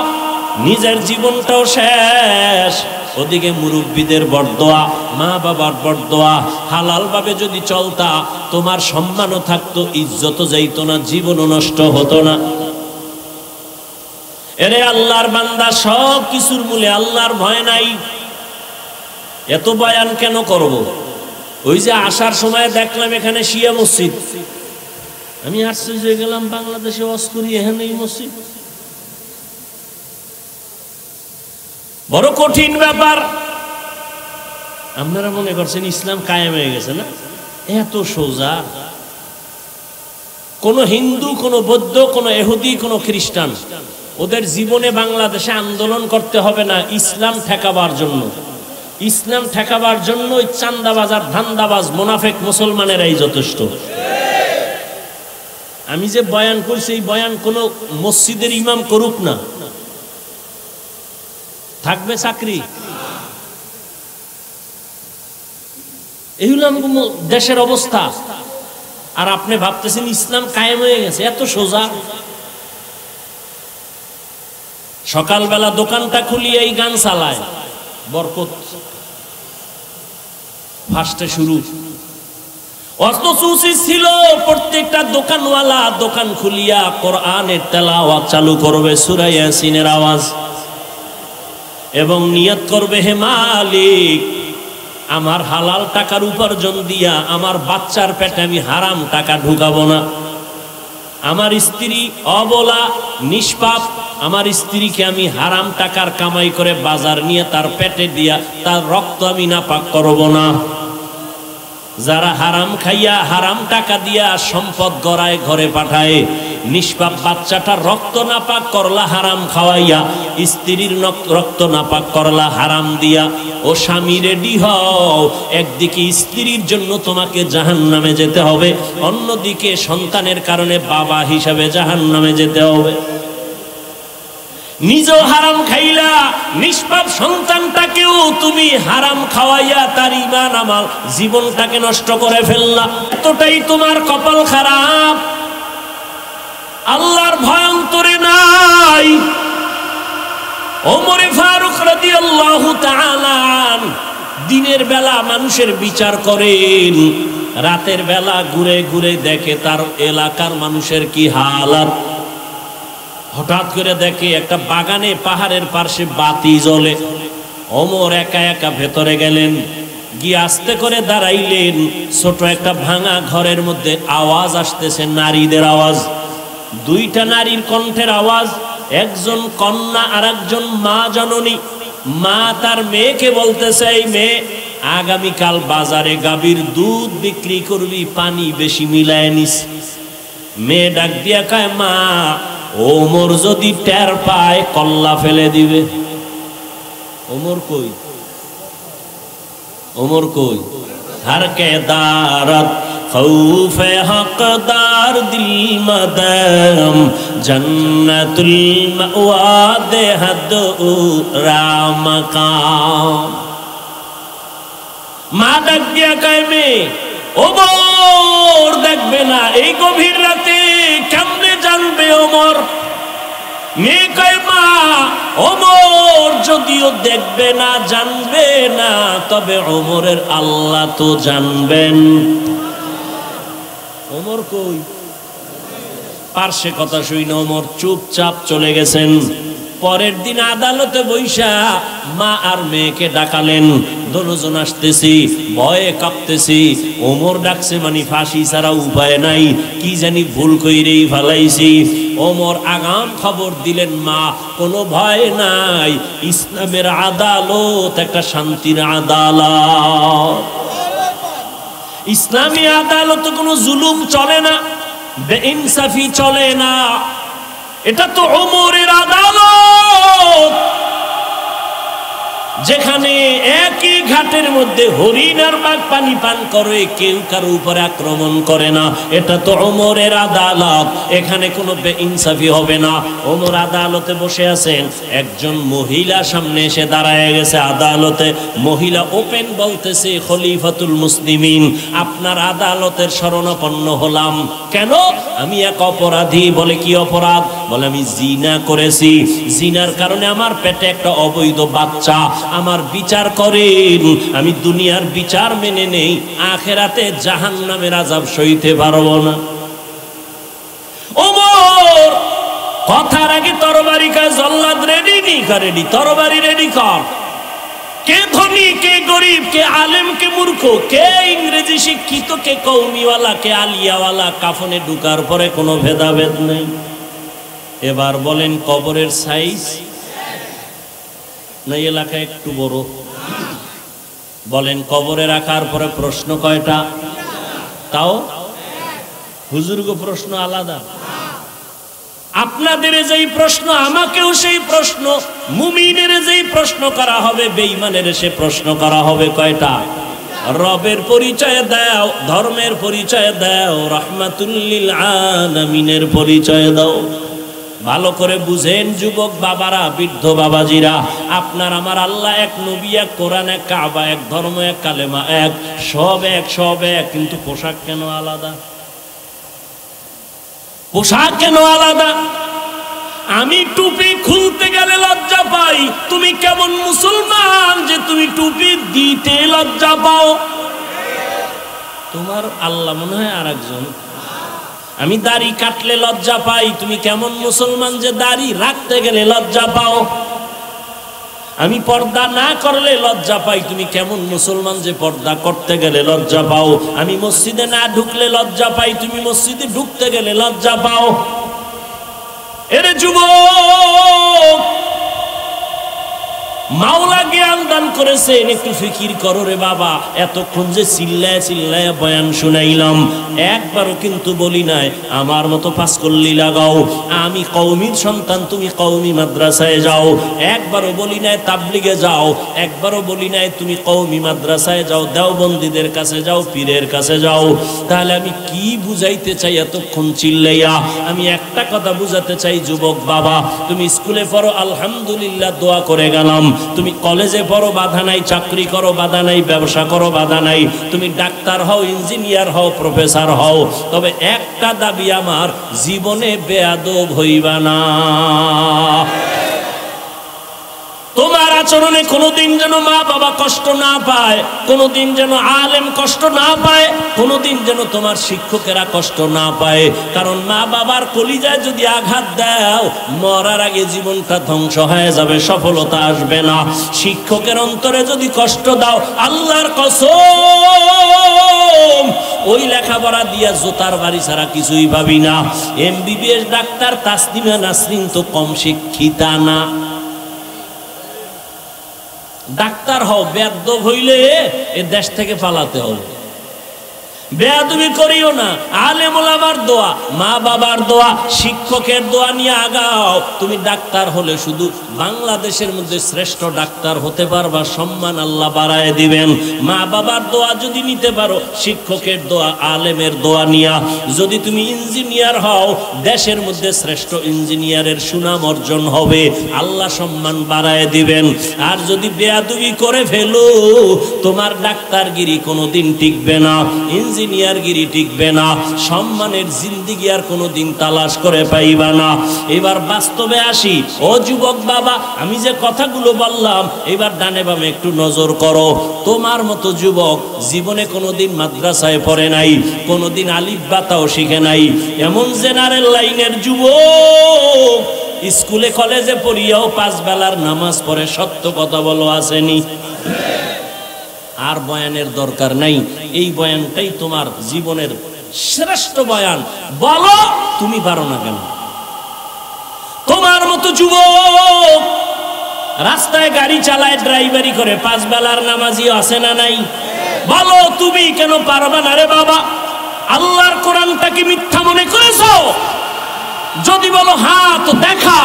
নিজের জীবনটাও শেষ, ওদিকে মুরব্বীদের বরদোয়া, মা বাবার বরদোয়া। হালাল ভাবে যদি চলতা তোমার সম্মানও থাকতো, ইজ্জতও যাইতো না, জীবনও নষ্ট হতো না। এরে আল্লাহর বান্দা, সব কিছুর মূলে আল্লাহর ভয় নাই। এত বয়ান কেন করব? ওই যে আসার সময় দেখলাম এখানে শিয়া মসজিদ, আমি আশ্চর্য হয়ে গেলাম, বাংলাদেশে ওয়াজ করি এখানে এই মসজিদ। বড় কঠিন ব্যাপার। আপনারা মনে করছেন ইসলাম কায়েম হয়ে গেছে না? এত সোজা। কোন হিন্দু, কোন বৌদ্ধ, কোন ইহুদি, কোন খ্রিস্টান, ওদের জীবনে বাংলাদেশে আন্দোলন করতে হবে না ইসলাম ঠেকাবার জন্য। ইসলাম ঠেকাবার জন্য ওই চান্দাবাজ আর ধান্দাবাজ মুনাফিক মুসলমানেরাই যথেষ্ট। আমি যে বয়ান করছি এই বয়ান কোন মসজিদের ইমাম করুক না, থাকবে চাকরি। এই হলো দেশের অবস্থা। আর আপনি ভাবতেছেন ইসলাম কায়েম হয়ে গেছে, এত সোজা। সকালবেলা দোকানটা খুলিয়ে এই গান চালায়, বরকত ফার্স্টে শুরু। অথচ উচিত ছিল প্রত্যেকটা দোকানওয়ালা দোকান খুলিয়া কোরআনের তেলাওয়াত চালু করবে, সূরা ইয়াসিনের আওয়াজ, এবং নিয়ত করবে, হে মালিক, আমার হালাল টাকার উপার্জন দিয়া আমার বাচ্চার পেটে আমি হারাম টাকা ঢুকাবো না। আমার স্ত্রী অবলা নিষ্পাপ, আমার স্ত্রীকে আমি হারাম টাকার কামাই করে বাজার নিয়ে তার পেটে দিয়া তার রক্ত আমি নাপাক করব না। যারা হারাম খাইয়া হারাম টাকা দিয়া সম্পদ গড়ায় ঘরে পাঠায়, নিষ্পাপ বাচ্চাটার রক্ত নাপাক করলা হারাম খাওয়াইয়া, স্ত্রীর রক্ত নাপাক করলা হারাম দিয়া। ও স্বামী রেডি হও, একদিকে স্ত্রীর জন্য তোমাকে জাহান্নামে যেতে হবে, অন্যদিকে সন্তানের কারণে বাবা হিসাবে জাহান্নামে যেতে হবে। নিজেও হারাম খাইলা, নিষ্পাপ সন্তানটাকেও তুমি হারাম খাওয়াইয়া তার ঈমান আমল জীবনটাকে নষ্ট করে ফেললা। এতটাই তোমার কপাল খারাপ, আল্লাহর ভয় অন্তরে নাই। ওমর ফারুক রাদিয়াল্লাহু তাআলা দিনের বেলা মানুষের বিচার করেন, রাতের বেলা ঘুরে ঘুরে দেখে তার এলাকার মানুষের কি হালাত। হঠাৎ করে দেখে একটা বাগানে পাহাড়ের পাশে বাতি জ্বলে। ওমর একা একা ভেতরে গেলেন, গিয়ে আস্তে করে দাঁড়াইলেন। ছোট একটা ভাঙা ঘরের মধ্যে আওয়াজ আসতেছে, নারীদের আওয়াজ, দুইটা নারীর কণ্ঠের আওয়াজ। একজন কন্যা আর একজন মা জননী। মা তার মেয়েকে বলতেছে, এই মেয়ে, আগামীকাল বাজারে গাভীর দুধ বিক্রি করবি, পানি বেশি মিলায় নিস। মেয়ে ডাক দিয়া কয়, মা, ওমর যদি টের পায় কল্লা ফেলে দিবে। ওমর কই? ওমর কই? हर के दारत खौफ हकदार दिल मदम जन्नतुल मअवा दे हद राम काम মা ডাক দিয়া কয় মেয়ে ওমর দেখবে না এই গভীর রাতে কেমনে জানবে ওমর মেয়ে কয় মা ওমর যদিও দেখবে না জানবে না তবে ওমরের আল্লাহ তো জানবেন ওমর কই পার্শ্বে কথা শুনে ওমর চুপচাপ চলে গেছেন পরের দিন আদালতে বৈশা মা আর মেয়েকে ডাকালেন দুজন আসতেছি ভয়ে কাঁপতেছি ওমর ডাকছে মানে ফাঁসি ছাড়া উপায় নাই কি জানি ভুল কইরেই ফেলাইছি ওমর আগাম খবর দিলেন মা কোনো ভয় নাই ইসলামের আদালত একটা শান্তির আদালত ইসলামী আদালতে কোনো জুলুম চলে না বেইনসাফি চলে না এটা তো ওমরের আদালত যেখানে একই ঘাটের মধ্যে হরিণ আর বাঘ পানি পান করে কেউ কারো উপরে আক্রমণ করে না এটা তো ওমরের আদালত এখানে কোনো বেইনসাফি হবে না ওমর আদালতে বসে আছেন একজন মহিলা সামনে এসে দাঁড়ায় গেছে আদালতে মহিলা ওপেন বলতেছে খলিফাতুল মুসলিমিন আপনার আদালতের শরণাপন্ন হলাম কেন আমি এক অপরাধী বলে কি অপরাধ বলে আমি জিনা করেছি জিনার কারণে আমার পেটে একটা অবৈধ বাচ্চা আমার বিচার করেন আমি দুনিয়ার বিচার মেনে নেই আখেরাতে জাহান্নামের আযাব সইতে পারবো না ওমর কথার আগে তরবারি কা জল্লাদ রেডি নি রেডি তরবারি রেডি কর কে ধনী কে গরিব কে আলেম কে মূর্খ কে ইংরেজি শিক্ষিত কে কওমিওয়ালা কে আলিয়াওয়ালা কাফনে ঢুকার পরে কোনো ভেদাভেদ নেই এবার বলেন কবরের সাইজ না এলাকা একটু বড় বলেন কবরে রাখার পরে প্রশ্ন কয়টা তাও হুজুরগো প্রশ্ন আলাদা। আপনাদের যেই প্রশ্ন আমাকেও সেই প্রশ্ন, মুমিনের যেই প্রশ্ন করা হবে বেঈমানের সে প্রশ্ন করা হবে। কয়টা? রবের পরিচয় দাও, ধর্মের পরিচয় দাও, রাহমাতুল লিল আলামিনের পরিচয় দাও। ভালো করে বুঝেন যুবক বাবারা, বৃদ্ধ বাবাজিরা, আপনার আমার আল্লাহ এক, নবী এক, কোরআন এক, কাবা এক, ধর্ম এক, কালেমা এক, সব এক, সব এক, কিন্তু পোশাক কেন আলাদা? পোশাক কেন আলাদা? আমি টুপি খুলতে গেলে লজ্জা পাই, তুমি কেমন মুসলমান যে তুমি টুপি দিতে লজ্জা পাও? তোমার আল্লাহ মনে হয় আর একজন। আমি দাড়ি কাটলে লজ্জা পাই, তুমি কেমন মুসলমান যে দাড়ি রাখতে গেলে লজ্জা পাও? আমি পর্দা না করলে লজ্জা পাই, তুমি কেমন মুসলমান যে পর্দা করতে গেলে লজ্জা পাও? আমি মসজিদে না ঢুকলে লজ্জা পাই, তুমি মসজিদে ঢুকতে গেলে লজ্জা পাও। এরে যুবক, মাওলা জ্ঞান দান করেছেন, একটু ফিকির করো রে বাবা। এতক্ষণ যে চিল্লায় চিল্লায় বয়ান শুনাইলাম, একবারও কিন্তু বলি নাই আমার মতো পাঁচকল্লি লাগাও, আমি কওমির সন্তান, তুমি কওমি মাদ্রাসায় যাও। একবারও বলি নাই তাবলিগে যাও, একবারও বলি নাই তুমি কওমি মাদ্রাসায় যাও, দেওবন্দীদের কাছে যাও, পীরের কাছে যাও। তাহলে আমি কি বুঝাইতে চাই এতক্ষণ চিল্লাইয়া? আমি একটা কথা বুঝাতে চাই যুবক বাবা, তুমি স্কুলে পড়ো আলহামদুলিল্লাহ, দোয়া করে গেলাম। তুমি কলেজে পড়ো, বাধা নাই, চাকরি করো, বাধা নাই, ব্যবসা করো, বাধা নাই, তুমি ডাক্তার হও, ইঞ্জিনিয়ার হও, প্রফেসর হও, তবে একটা দাবি আমার, জীবনে বেয়াদব হইবা না। তোমার আচরণে কোনোদিন যেন মা বাবা কষ্ট না পায়, কোনোদিন যেন আলেম কষ্ট না পায়, কোনোদিন যেন তোমার শিক্ষকেরা কষ্ট না পায়। কারণ মা বাবার কলিজায় যদি আঘাত দাও, মরার আগে জীবনটা ধ্বংস হয়ে যাবে, সফলতা আসবে না। শিক্ষকের অন্তরে যদি কষ্ট দাও, আল্লাহর কসম, ওই লেখাপড়া দিয়া জোতার বাড়ি ছাড়া কিছুই পাবি না। MBBS ডাক্তার তাসলিমা নাসরিন তো কম শিক্ষিতা না। ডাক্তার হও, বেয়াদব হইলে এ দেশ থেকে পালাতে হবে। বেয়াদবি করিও না। আলেম ওলামার দোয়া, মা বাবার দোয়া, শিক্ষকের দোয়া নিয়ে আগাও। তুমি ডাক্তার হলে শুধু বাংলাদেশের মধ্যে শ্রেষ্ঠ ডাক্তার হতে পারবা, সম্মান আল্লাহ বাড়ায় দিবেন। মা বাবার দোয়া যদি নিতে পারো, শিক্ষকের দোয়া, আলেমের দোয়া নিয়া যদি তুমি ইঞ্জিনিয়ার হও, দেশের মধ্যে শ্রেষ্ঠ ইঞ্জিনিয়ারের সুনাম অর্জন হবে, আল্লাহ সম্মান বাড়ায় দিবেন। আর যদি বেয়াদবি করে ফেলো, তোমার ডাক্তারগিরি কোনোদিন টিকবে না, ইঞ্জিনিয়ারগিরি টিকবে না, সম্মানের জিন্দিগি আর কোনোদিন তালাশ করে পাইবা না। এবার বাস্তবে আসি। ও যুবক বাবা, আমি যে কথাগুলো বললাম, এবার ডানে বামে একটু নজর করো। তোমার মতো যুবক জীবনে কোনোদিন মাদ্রাসায় পড়ে নাই, কোনোদিন আলিফ বাতাও শিখে নাই, এমন জেনারেল লাইনের যুবক স্কুলে কলেজে পড়িয়াও 5 বেলার নামাজ পড়ে, সত্য কথা বলো, আসেনি? আর বয়ানের দরকার নাই, এই বয়ানটাই তোমার জীবনের শ্রেষ্ঠ বয়ান। বলো তুমি পারো না কেন? তোমার মতো যুবক রাস্তায় গাড়ি চালায়, ড্রাইভারি করে, 5 বেলার নামাজি আছে না নাই? বলো তুমি কেন পারবা না রে বাবা? আল্লাহর কোরআনটাকে মিথ্যা মনে করেছো? যদি বলো হ্যাঁ, তো দেখা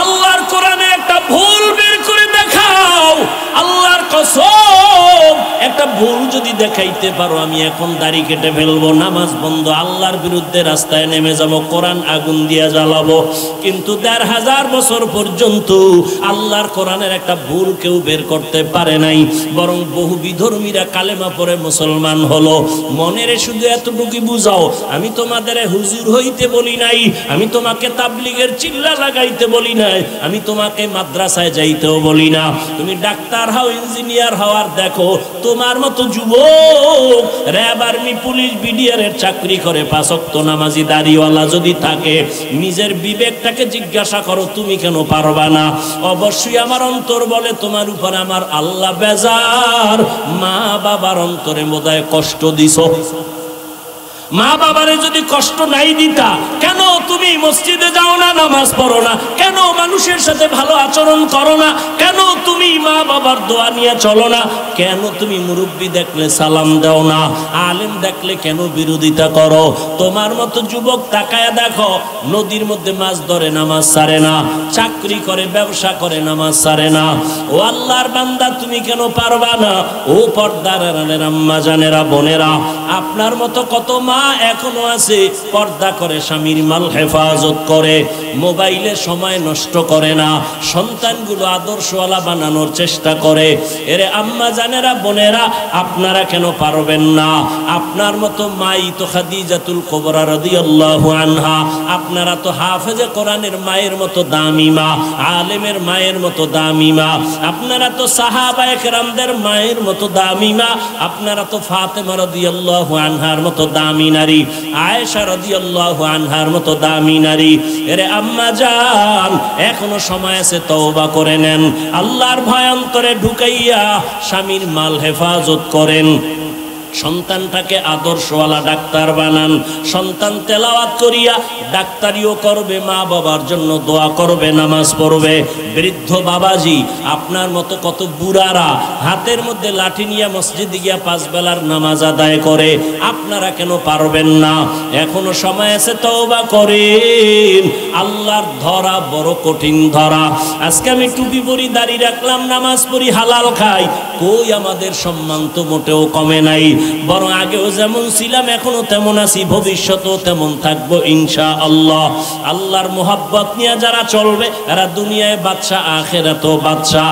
আল্লাহর কোরআনে একটা ভুল বের করে দেখাও। আল্লাহর কসম, একটা ভুল যদি দেখাইতে পারো, আমি এখন দাড়ি কেটে ফেলবো, নামাজ বন্ধ, আল্লাহর বিরুদ্ধে রাস্তায় নেমে যাব, কোরআন আগুন দিয়ে জ্বালাবো। কিন্তু 1500 বছর পর্যন্ত আল্লাহর কোরআনের একটা ভুল কেউ বের করতে পারে নাই, বরং বহু বিধর্মীরা কালেমা পড়ে মুসলমান হলো। মনের শুধু এতটুকু বুঝাও, আমি তোমাদের হুজুর হইতে বলি নাই, আমি তোমাকে তাবলিগের চিল্লা লাগাইতে বলি নাই, আমি তোমাকে মাদ্রাসায় যাইতেও বলি না। তুমি ডাক্তার হও, ইঞ্জিনিয়ার হওয়ার দেখো, তোমার মতো যুবক র্যাব, আর্মি, পুলিশ, বিডিআর এর চাকরি করে, 5 ওয়াক্ত নামাজি দাড়িওয়ালা যদি থাকে, নিজের বিবেকটাকে জিজ্ঞাসা করো, তুমি কেন পারবা না? অবশ্যই আমার অন্তর বলে তোমার উপর আমার আল্লাহ বেজার। মা বাবার অন্তরে বোধহয় কষ্ট দিছো। মা বাবারে যদি কষ্ট নাই দিতা, কেন তুমি মসজিদে যাও না, নামাজ পড়ো না, কেন মানুষের সাথে ভালো আচরণ করো না, কেন তুমি মা বাবার দোয়া নিয়ে চলো না, কেন তুমি মুরব্বী দেখলে সালাম দাও না, আলেম দেখলে কেন বিরোধিতা করো? তোমার মতো যুবক তাকায় দেখো, নদীর মধ্যে মাছ ধরে নামাজ ছাড়ে না, চাকরি করে ব্যবসা করে নামাজ ছাড়ে না। ও আল্লাহর বান্দা, তুমি কেন পারবা না? ও পর্দার আড়ালের আম্মা জানেরা, বোনেরা, আপনার মতো কত মা এখনো আছে পর্দা করে, স্বামীর মাল হেফাজত করে, মোবাইলে সময় নষ্ট করে না, সন্তানগুলো আদর্শওয়ালা বানানোর চেষ্টা করে। এরে আম্মা জানেরা, বোনেরা, আপনারা কেন পারবেন না? আপনার মতো মাই তো খাদিজাতুল কুবরা রাদিয়াল্লাহু আনহা, আপনারা তো হাফেজে কোরআনের মায়ের মতো দামি মা, আলেমের মায়ের মতো দামি মা, আপনারা তো সাহাবায়ে কেরামদের মায়ের মতো দামি মা, আপনারা তো ফাতেমা রাদিয়াল্লাহু আনহার মতো দামি নারী, আয়েশা রাদিয়াল্লাহু আনহার মতো দামি নারী। এরে আম্মা জান, এখনো সময় আছে, তওবা করে নেন, আল্লাহর ভয় অন্তরে ঢুকাইয়া স্বামীর মাল হেফাজত করেন, সন্তানটাকে আদর্শওয়ালা ডাক্তার বানান, সন্তান তেলাওয়াত করিয়া ডাক্তারিও করবে, মা বাবার জন্য দোয়া করবে, নামাজ পড়বে। বৃদ্ধ বাবাজি, আপনার মতো কত বুড়ারা হাতের মধ্যে লাঠি নিয়ে মসজিদে গিয়া 5 বেলার নামাজ আদায় করে, আপনারা কেন পারবেন না? এখনো সময় আছে, তওবা করেন। আল্লাহর ধরা বড় কঠিন ধরা। আজকে আমি টুপি পরি, দাড়ি রাখলাম, নামাজ পড়ি, হালাল খাই, কই আমাদের সম্মান তো মোটেও কমে নাই, বরং আগেও যেমন ছিলাম এখনো তেমন আছি, ভবিষ্যতেও তেমন থাকবো ইনশাআল্লাহ। আল্লাহর মোহাব্বত নিয়ে যারা চলবে এরা দুনিয়ায় বাদশা, আখিরাতেও বাদশা।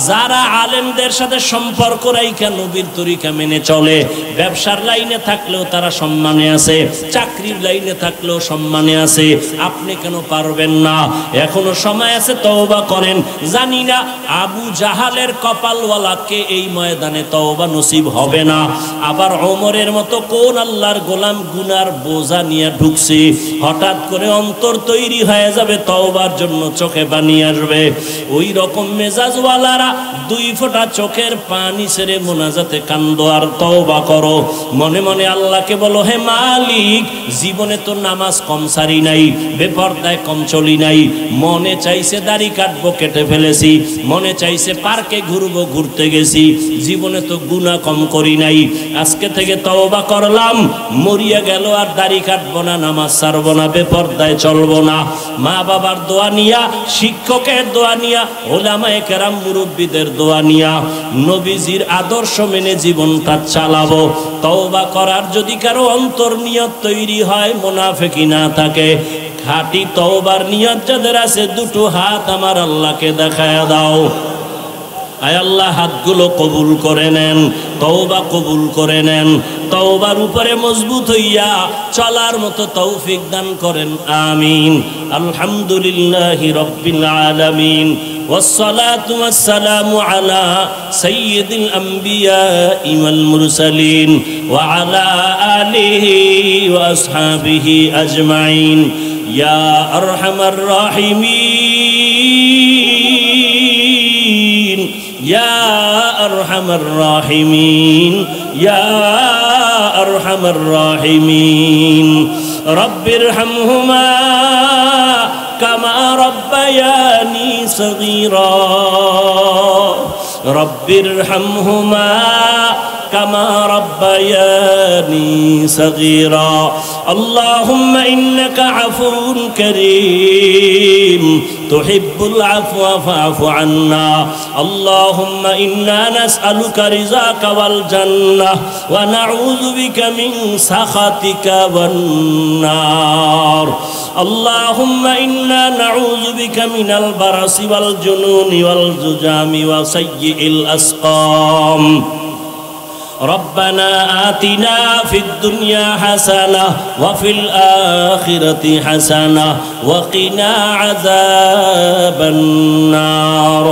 যারা আলেমদের সাথে সম্পর্ক রাইখা নবীর তরিকা মেনে চলে, ব্যবসার লাইনে থাকলেও তারা সম্মানে আছে, চাকরির লাইনে থাকলেও সম্মানে আছে। আপনি কেন পারবেন না? এখনো সময় আছে, তওবা করেন। জানি না আবু জাহালের কপালওয়ালাকে এই ময়দানে তওবা নসিব হবে না, আবার ওমরের মতো কোন আল্লাহর গোলাম গুনার বোঝা নিয়ে ঢুকছে, হঠাৎ করে অন্তর তৈরি হয়ে যাবে তওবার জন্য, চোখে পানি আসবে। ওই রকম মেজাজওয়ালারা 2 ফোঁটা চোখের পানি ছেড়ে মোনাজাতে কান্দো আর তওবা করো। মনে মনে আল্লাহকে বলো, হে মালিক, জীবনে তো নামাজ কম সারি নাই, বেপরদায় কম চলি নাই, মনে চাইছে দাড়ি কাটবো, কেটে ফেলেছি, মনে চাইছে পার্কে ঘুরবো, ঘুরতে গেছি, জীবনে তো গুনাহ কম করি নাই। আজকে থেকে তওবা করলাম, মরিয়া গেল আর দাড়ি কাটবো না, নামাজ ছাড়বো না, বেপরদায় চলবো না। মা বাবার দোয়া নিয়া, শিক্ষকের দোয়া নিয়া, ওলামায়ে কেরাম মুরব্বীদের দোয়া নিয়া, নবীজির আদর্শ মেনে জীবনটা চালাবো। তওবা করার যদি কারো অন্তর নিয়ত তৈরি হয়, মুনাফিকি না থাকে, খাঁটি তওবার নিয়ত যাদের আছে, 2টো হাত আমার আল্লাহকে দেখায়া দাও। আয় আল্লাহ, হাতগুলো কবুল করে নেন, তওবা কবুল করে নেন, তওবার উপরে মজবুত হইয়া চলার মতো তৌফিক দান করেন, আমিন। আলহামদুলিল্লাহি রাব্বিল আলামিন, ওয়াসসালাতু ওয়াসসালামু আলা সাইয়্যিদিল আমবিয়াই ওয়াল মুরসালিন ওয়া আলা আলিহি ওয়া আসহাবিহি আজমাইন। ইয়া আরহামার রাহিমিন, ইয়া আরহামার রাহিমিন, ইয়া আরহামার রাহিমিন। রব্বিরহামহুমা কামা রব্বায়ানি সগীরা, রব্বিরহামহুমা কামা রব্বায়ানি সগীরা। আল্লাহুম্মা ইন্নাকা আফুউন কারীম তুহিব্বুল আফওয়া ফা'ফু আন্না। আল্লাহুম্মা ইন্না নাসআলুকা রিযাকা ওয়াল জান্নাহ ওয়া নাউযু বিকা মিন সাখাতিকা ওয়ান নার। আল্লাহুম্মা ইন্না নাউযু বিকা মিনাল বারাসি ওয়াল জুনুনি ওয়াল জুজামি ওয়া সাইয়্যিল আসকাম। ربنا آتنا في الدنيا حسنة وفي الآخرة حسنة وقنا عذاب النار.